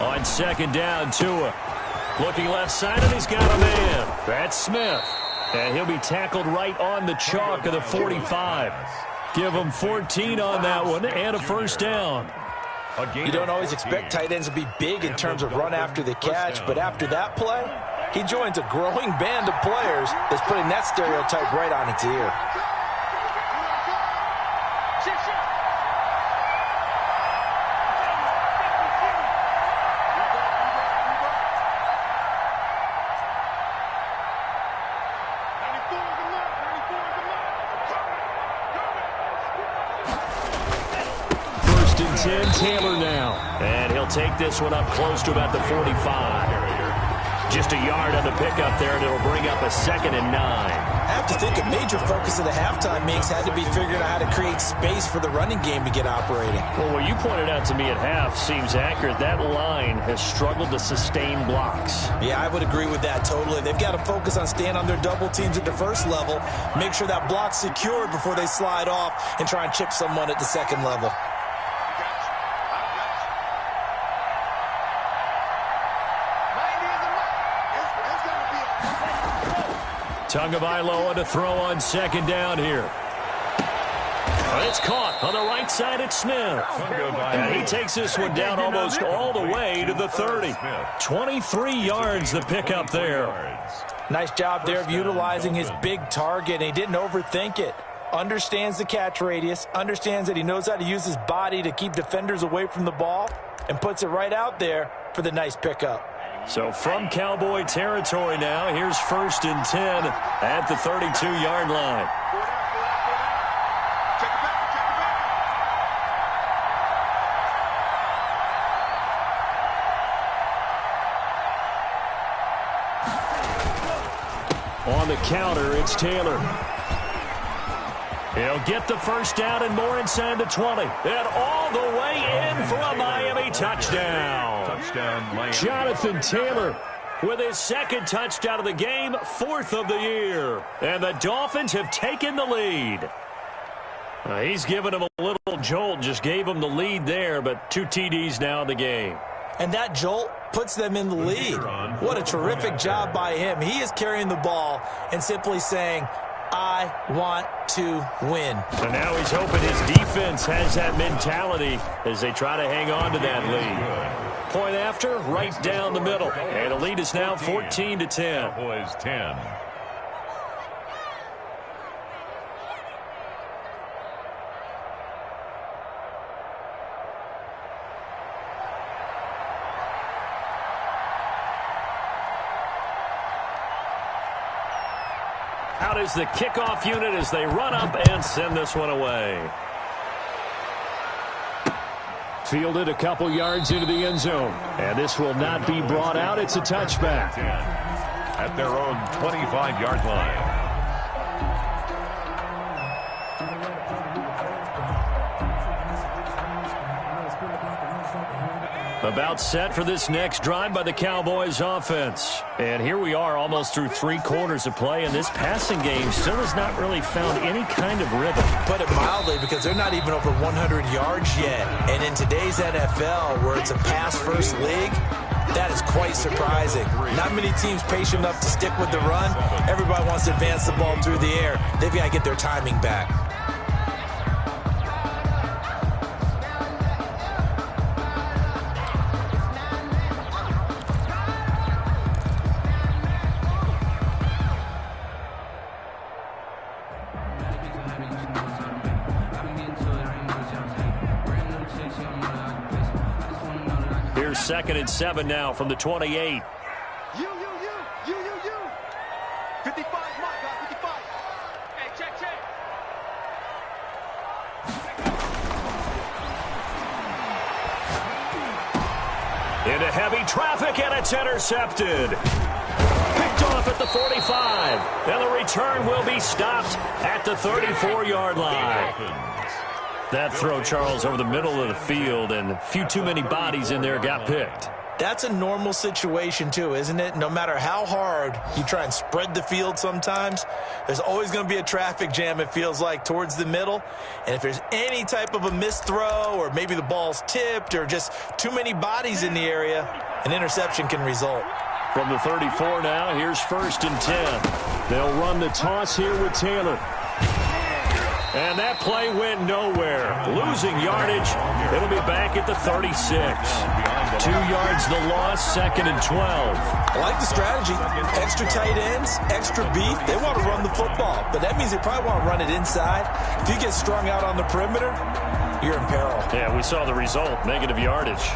On second down, Tua. Looking left side, and he's got a man. That's Smith. And he'll be tackled right on the chalk of the 45. Give him 14 on that one and a first down. You don't always expect tight ends to be big in terms of run after the catch, but after that play, he joins a growing band of players that's putting that stereotype right on its ear. Taylor now, and he'll take this one up close to about the 45. Just a yard on the pickup there, and it'll bring up a 2nd and 9. I have to think a major focus of the halftime meetings had to be figuring out how to create space for the running game to get operating. Well, what you pointed out to me at half seems accurate. That line has struggled to sustain blocks. Yeah, I would agree with that totally. They've got to focus on staying on their double teams at the first level, make sure that block's secured before they slide off and try and chip someone at the second level. Tagovailoa to throw on second down here. It's caught on the right side at Smith. And he takes this one down almost all the way to the 30. 23 yards the pickup there. Nice job there of utilizing his big target. He didn't overthink it. Understands the catch radius. Understands that he knows how to use his body to keep defenders away from the ball. And puts it right out there for the nice pickup. So from Cowboy territory now, here's 1st and 10 at the 32-yard line. On the counter, it's Taylor. He'll get the first down and more inside the 20. And all the way in for a Miami touchdown. Jonathan Taylor with his 2nd touchdown of the game, 4th of the year. And the Dolphins have taken the lead. He's given him a little jolt, just gave him the lead there, but 2 TDs now in the game. And that jolt puts them in the lead. What a terrific job by him. He is carrying the ball and simply saying, I want to win. So now he's hoping his defense has that mentality as they try to hang on to that lead. Point after, right down the middle. And the lead is now 14-10. Cowboys 10. Out is the kickoff unit as they run up and send this one away. Fielded a couple yards into the end zone. And this will not be brought out. It's a touchback. At their own 25-yard line. About set for this next drive by the Cowboys offense. And here we are almost through 3 quarters of play, and this passing game still has not really found any kind of rhythm. Put it mildly, because they're not even over 100 yards yet. And in today's NFL, where it's a pass-first league, that is quite surprising. Not many teams patient enough to stick with the run. Everybody wants to advance the ball through the air. They've got to get their timing back. Here's 2nd and 7 now from the 28. You. 55, my guy, 55. Hey, check. Into heavy traffic, and it's intercepted. Picked off at the 45. And the return will be stopped at the 34-yard line. That throw, Charles, over the middle of the field, and a few too many bodies in there got picked. That's a normal situation, too, isn't it? No matter how hard you try and spread the field sometimes, there's always going to be a traffic jam, it feels like, towards the middle. And if there's any type of a missed throw, or maybe the ball's tipped, or just too many bodies in the area, an interception can result. From the 34 now, here's 1st and 10. They'll run the toss here with Taylor. And that play went nowhere. Losing yardage. It'll be back at the 36. 2 yards the loss, 2nd and 12. I like the strategy. Extra tight ends, extra beef. They want to run the football, but that means they probably want to run it inside. If you get strung out on the perimeter, you're in peril. Yeah, we saw the result, negative yardage.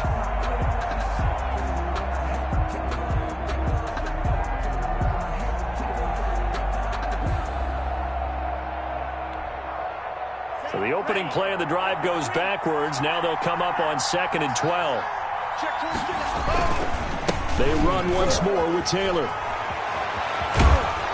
So the opening play of the drive goes backwards. Now they'll come up on 2nd and 12. They run once more with Taylor.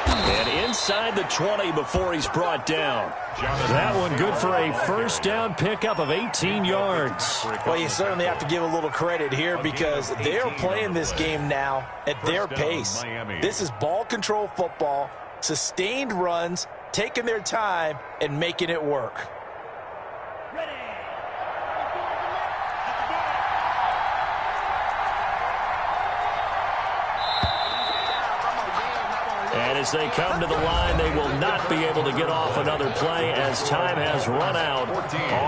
And inside the 20 before he's brought down. That one good for a first down pickup of 18 yards. Well, you certainly have to give a little credit here because they're playing this game now at their pace. This is ball control football, sustained runs, taking their time, and making it work. And as they come to the line, they will not be able to get off another play as time has run out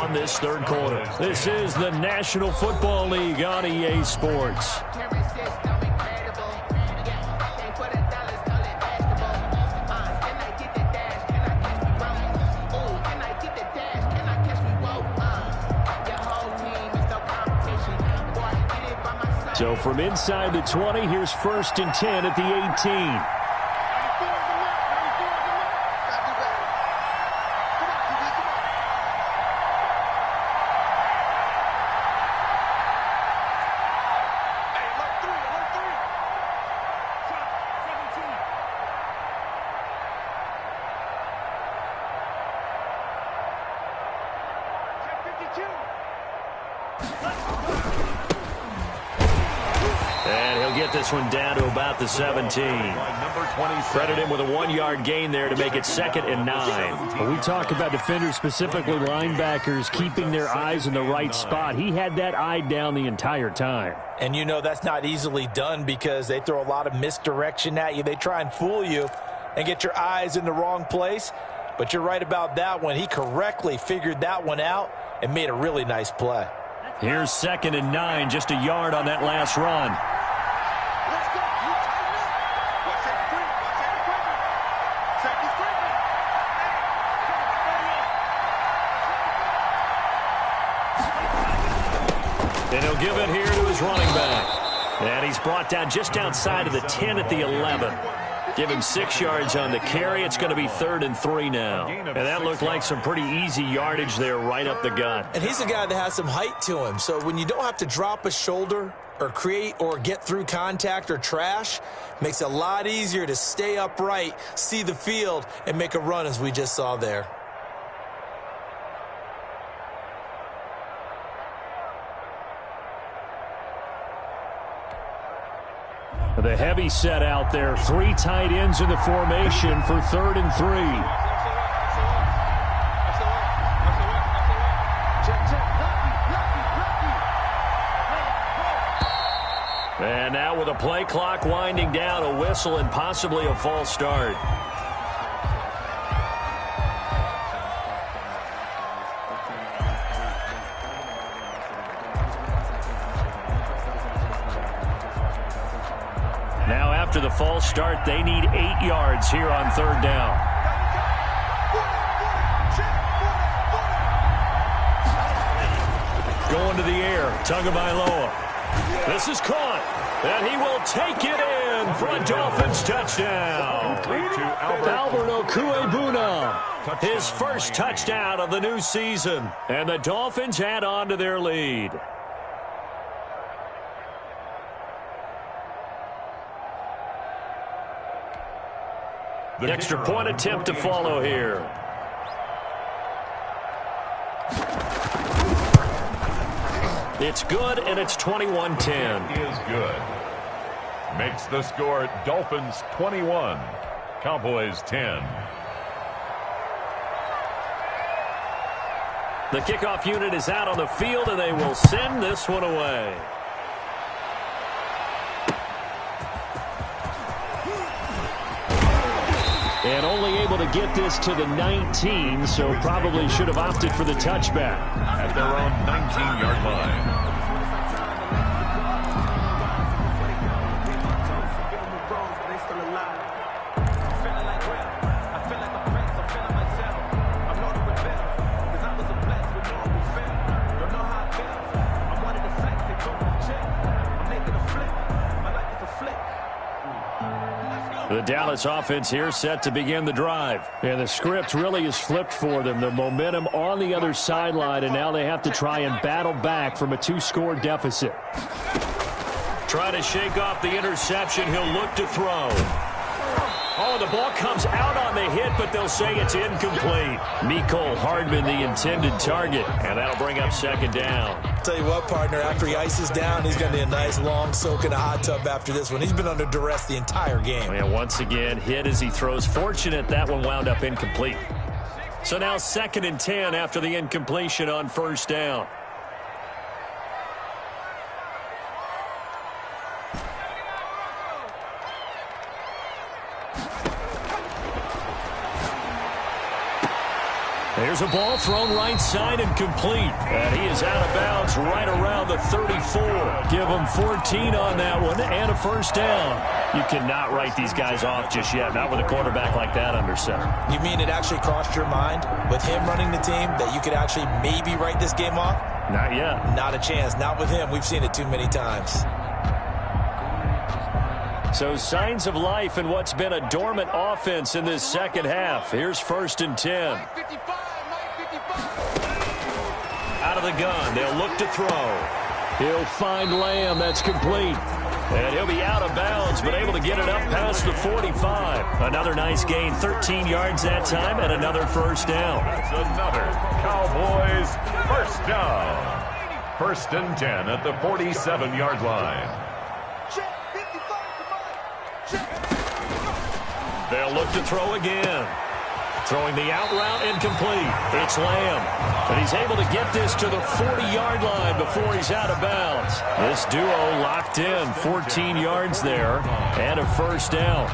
on this 3rd quarter. This is the National Football League on EA Sports. So from inside the 20, here's 1st and 10 at the 18. This one down to about the 17. Credit him with a 1-yard gain there to make it 2nd and 9. When we talk about defenders, specifically linebackers, keeping their eyes in the right spot, he had that eye down the entire time. And you know that's not easily done because they throw a lot of misdirection at you. They try and fool you and get your eyes in the wrong place. But you're right about that one. He correctly figured that one out and made a really nice play. Here's 2nd and 9, just a yard on that last run. And he'll give it here to his running back. And he's brought down just outside of the 10 at the 11. Give him 6 yards on the carry. It's going to be 3rd and 3 now. And that looked like some pretty easy yardage there right up the gut. And he's a guy that has some height to him. So when you don't have to drop a shoulder or create or get through contact or trash, makes it a lot easier to stay upright, see the field, and make a run as we just saw there. The heavy set out there. 3 tight ends in the formation for 3rd and 3. And now with a play clock winding down, a whistle and possibly a false start. Now after the false start, they need 8 yards here on 3rd down. Going to the air, Tagovailoa. This is caught, and he will take it in for a Dolphins touchdown. Albert Okuebuna, his first touchdown of the new season, and the Dolphins add on to their lead. The extra point attempt to follow here. It's good, and it's 21-10. Is good. Makes the score Dolphins 21, Cowboys 10. The kickoff unit is out on the field, and they will send this one away. And only able to get this to the 19, so probably should have opted for the touchback. At their own 19-yard line. The Dallas offense here set to begin the drive. And the script really is flipped for them. The momentum on the other sideline, and now they have to try and battle back from a 2-score deficit. Try to shake off the interception. He'll look to throw. Oh, the ball comes out on the hit, but they'll say it's incomplete. Mecole Hardman, the intended target, and that'll bring up second down. Tell you what, partner, after he ices down, he's going to need a nice long soak in a hot tub after this one. He's been under duress the entire game. And once again, hit as he throws. Fortunate that one wound up incomplete. So now 2nd and 10 after the incompletion on first down. There's a ball thrown right side and complete. And he is out of bounds right around the 34. Give him 14 on that one and a first down. You cannot write these guys off just yet, not with a quarterback like that under center. You mean it actually crossed your mind with him running the team that you could actually maybe write this game off? Not yet. Not a chance. Not with him. We've seen it too many times. So signs of life in what's been a dormant offense in this second half. Here's 1st and 10. Out of the gun, they'll look to throw. He'll find Lamb. That's complete. And he'll be out of bounds, but able to get it up past the 45. Another nice gain, 13 yards that time, and another first down. That's another Cowboys first down. 1st and 10 at the 47-yard line. They'll look to throw again. Throwing the out route incomplete. It's Lamb. And he's able to get this to the 40-yard line before he's out of bounds. This duo locked in, 14 yards there, and a first down.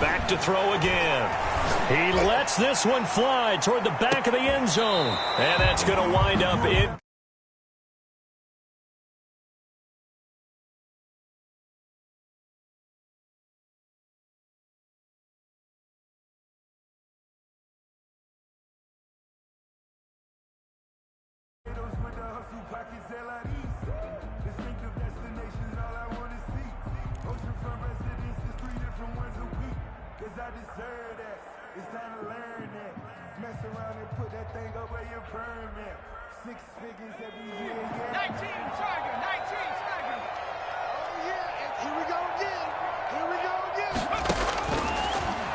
Back to throw again. He lets this one fly toward the back of the end zone. And that's going to wind up in.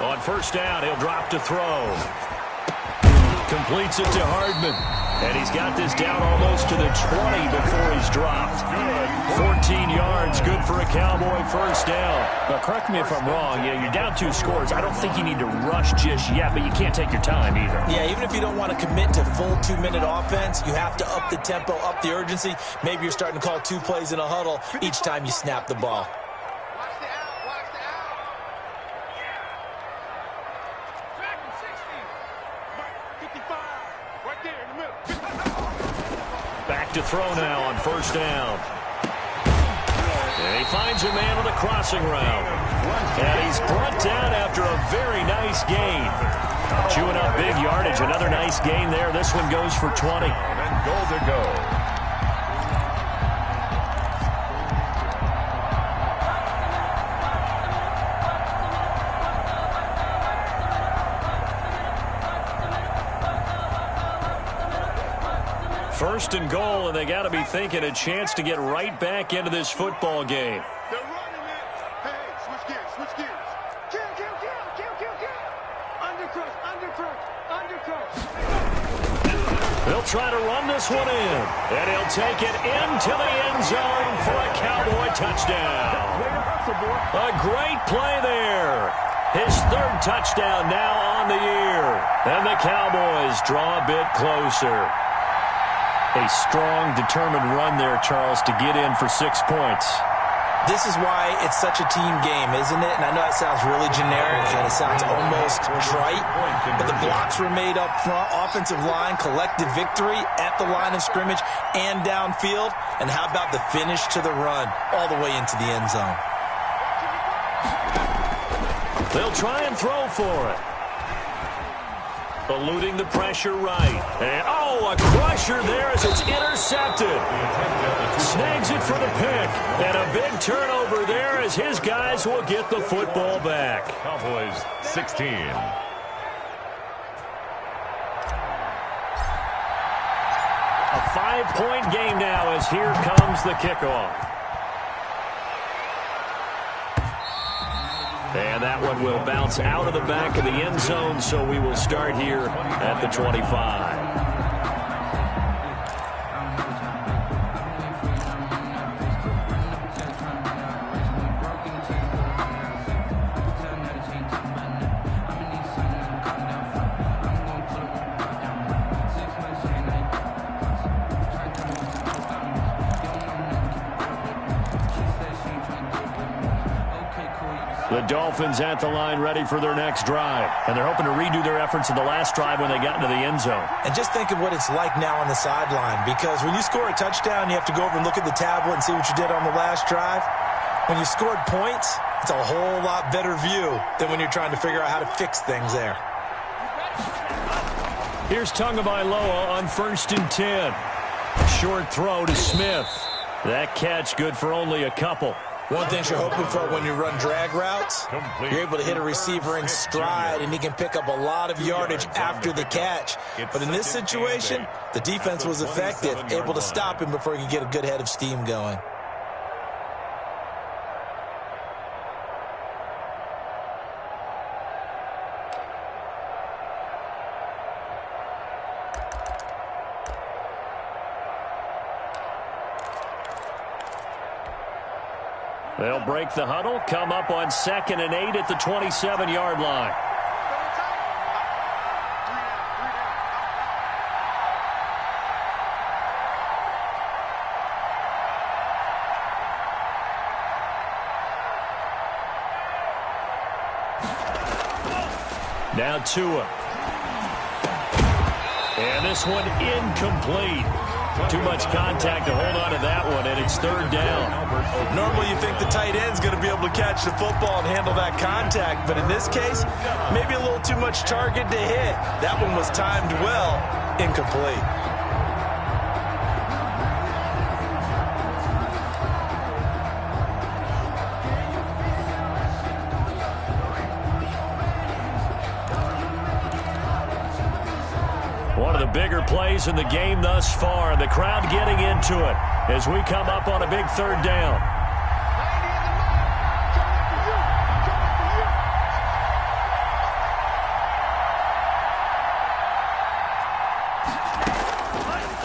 On first down, he'll drop to throw. Completes it to Hardman. And he's got this down almost to the 20 before he's dropped. 14 yards, good for a Cowboy first down. Now, correct me if I'm wrong. Yeah, you're down 2 scores. I don't think you need to rush just yet, but you can't take your time either. Yeah, even if you don't want to commit to full 2-minute offense, you have to up the tempo, up the urgency. Maybe you're starting to call 2 plays in a huddle each time you snap the ball. right there in the middle. Back to throw now on first down. And he finds a man on the crossing route. And he's brought down after a very nice gain. Chewing up big yardage. Another nice gain there. This one goes for 20. And goal to go. First and goal, and they got to be thinking a chance to get right back into this football game. They're running it. Hey, switch gears, switch gears. Kill. Undercrush. They'll try to run this one in, and he'll take it into the end zone for a Cowboy touchdown. A great play there. His third touchdown now on the year, and the Cowboys draw a bit closer. A strong, determined run there, Charles, to get in for 6 points. This is why it's such a team game, isn't it? And I know it sounds really generic and it sounds almost trite, but the blocks were made up front, offensive line, collective victory at the line of scrimmage and downfield. And how about the finish to the run all the way into the end zone? They'll try and throw for it. Eluding the pressure right. And, a crusher there as it's intercepted. Snags it for the pick. And a big turnover there as his guys will get the football back. Cowboys 16. A 5-point game now as here comes the kickoff. And that one will bounce out of the back of the end zone, so we will start here at the 25. The Dolphins at the line ready for their next drive. And they're hoping to redo their efforts in the last drive when they got into the end zone. And just think of what it's like now on the sideline, because when you score a touchdown, you have to go over and look at the tablet and see what you did on the last drive. When you scored points, it's a whole lot better view than when you're trying to figure out how to fix things there. Here's Tagovailoa on 1st and 10. Short throw to Smith. That catch good for only a couple. One thing you're hoping for when you run drag routes, you're able to hit a receiver in stride, and he can pick up a lot of yardage after the catch. But in this situation, the defense was effective, able to stop him before he could get a good head of steam going. They'll break the huddle, come up on 2nd and 8 at the 27-yard line. Now Tua. And this one incomplete. Too much contact to hold on to that one, and it's 3rd down. Normally you think the tight end's going to be able to catch the football and handle that contact, but in this case, maybe a little too much target to hit. That one was timed well, incomplete. One of the bigger plays in the game thus far. The crowd getting into it as we come up on a big 3rd down.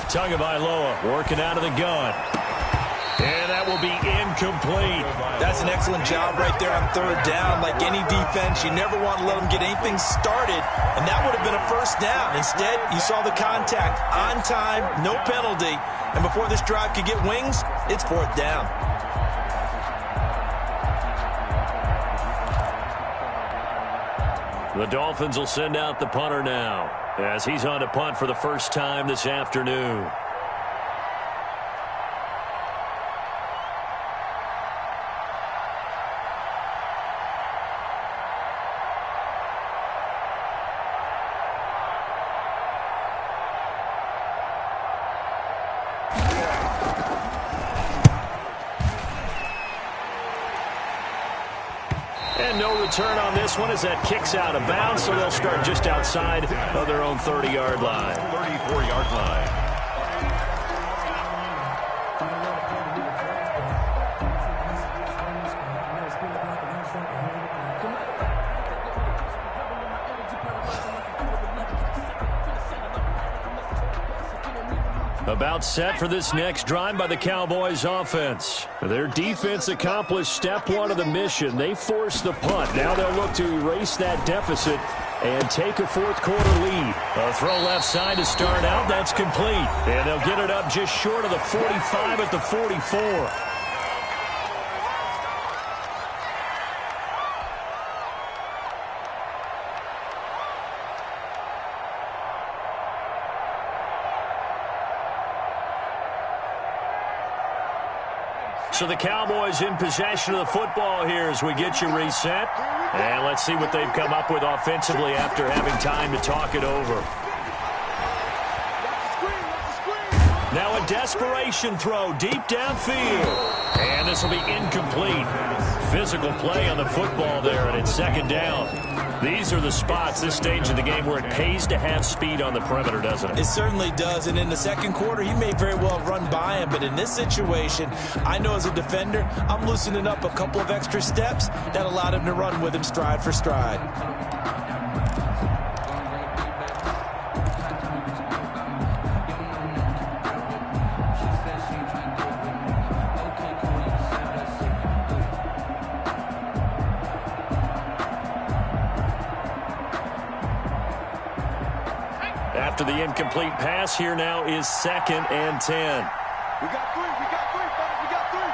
Tagovailoa working out of the gun. And that will be incomplete. That's an excellent job right there on 3rd down. Like any defense, you never want to let them get anything started, and that would have been a 1st down. Instead, you saw the contact on time, no penalty, and before this drive could get wings, it's 4th down. The Dolphins will send out the punter now. as he's on to punt for the first time this afternoon. And no return on this one as that kicks out of bounds, so they'll start just outside of their own 30-yard line. 34-yard line. About set for this next drive by the Cowboys offense. Their defense accomplished step one of the mission. They forced the punt. Now they'll look to erase that deficit and take a fourth quarter lead. A throw left side to start out. That's complete. And they'll get it up just short of the 45 at the 44. So the Cowboys in possession of the football here as we get you reset. And let's see what they've come up with offensively after having time to talk it over. Now a desperation throw deep downfield. And this will be incomplete. Physical play on the football there, and it's second down. These are the spots, this stage of the game, where it pays to have speed on the perimeter, doesn't it? It certainly does, and in the second quarter, he may very well run by him, but in this situation, I know as a defender, I'm loosening up a couple of extra steps that allowed him to run with him stride for stride. After the incomplete pass, here now is 2nd and 10. We got three, fellas, we got three.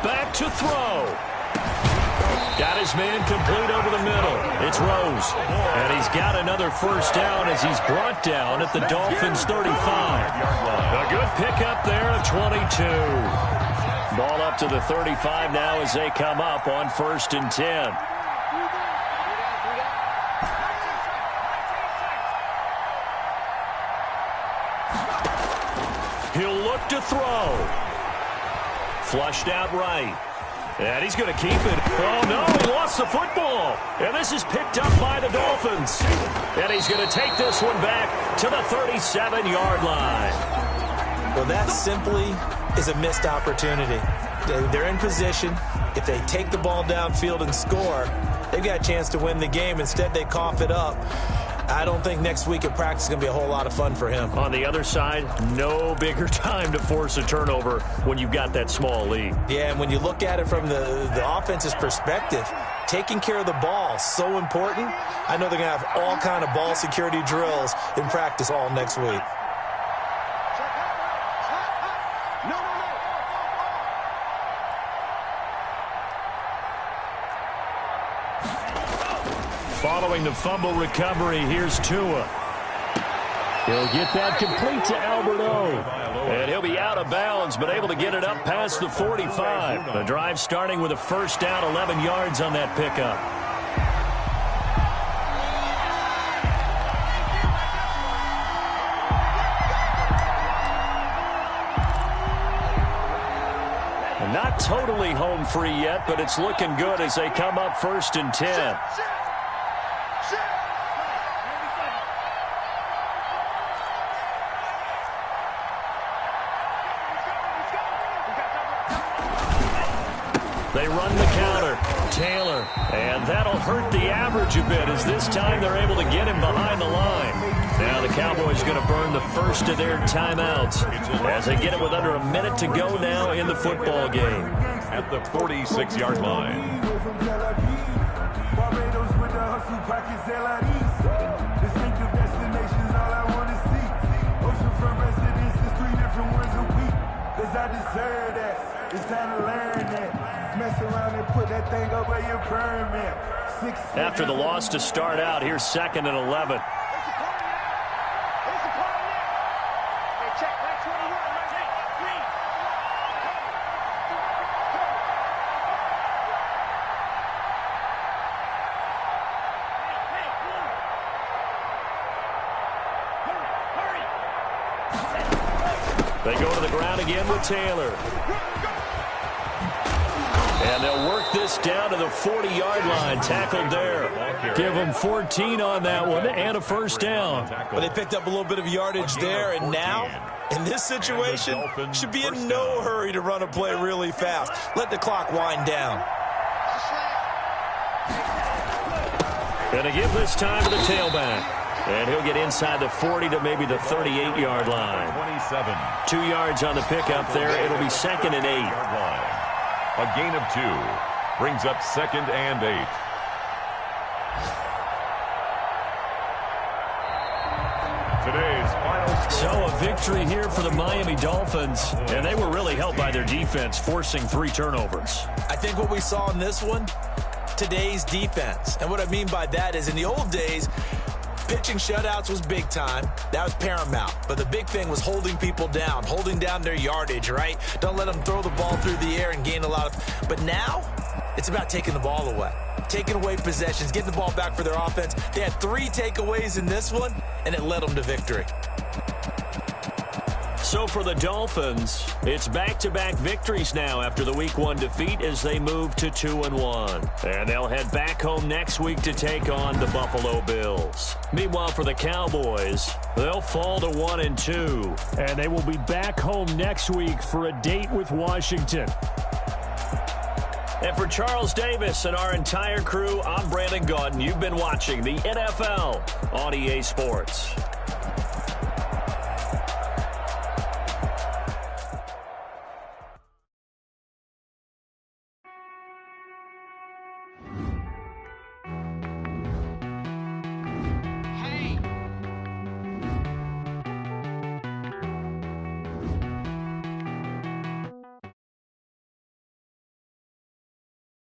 Back to throw. Got his man complete over the middle. It's Rose. And he's got another first down as he's brought down at the Dolphins' 35. A good pickup there of 22. Ball up to the 35 now as they come up on 1st and 10. He'll look to throw. Flushed out right. And he's going to keep it. Oh, no, he lost the football. And this is picked up by the Dolphins. And he's going to take this one back to the 37-yard line. Well, that simply is a missed opportunity. They're in position. If they take the ball downfield and score, they've got a chance to win the game. Instead, they cough it up. I don't think next week at practice is going to be a whole lot of fun for him. On the other side, no bigger time to force a turnover when you've got that small lead. Yeah, and when you look at it from the offense's perspective, taking care of the ball is so important. I know they're going to have all kind of ball security drills in practice all next week. Following the fumble recovery, here's Tua. He'll get that complete to Albert O. And he'll be out of bounds, but able to get it up past the 45. The drive starting with a first down, 11 yards on that pickup. Not totally home free yet, but it's looking good as they come up 1st and 10. They run the counter. Taylor. And that'll hurt the average a bit as this time they're able to get him behind the line. Now the Cowboys going to burn the first of their timeouts as they get it with under a minute to go now in the football game. At the 46-yard line. It's time to learn that. Mess around and put that thing over your permit. After the loss to start out, here's 2nd and 11. They go to the ground again with Taylor. And they'll work this down to the 40-yard line. Tackled there. Give them 14 on that one and a first down. Well, they picked up a little bit of yardage there, and now, in this situation, should be in no hurry to run a play really fast. Let the clock wind down. Going to give this time to the tailback. And he'll get inside the 40 to maybe the 38-yard line. 27. 2 yards on the pickup there. It'll be 2nd and 8. A gain of 2 brings up 2nd and 8. Today's final score. So a victory here for the Miami Dolphins, and they were really helped by their defense, forcing 3 turnovers. I think what we saw in this one, today's defense. And what I mean by that is in the old days, pitching shutouts was big time. That was paramount. But the big thing was holding people down, holding down their yardage, right? Don't let them throw the ball through the air and gain a lot of... But now, it's about taking the ball away. Taking away possessions, getting the ball back for their offense. They had 3 takeaways in this one, and it led them to victory. So for the Dolphins, it's back-to-back victories now after the Week 1 defeat as they move to 2-1. And they'll head back home next week to take on the Buffalo Bills. Meanwhile, for the Cowboys, they'll fall to 1-2. And they will be back home next week for a date with Washington. And for Charles Davis and our entire crew, I'm Brandon Gaudin. You've been watching the NFL on EA Sports.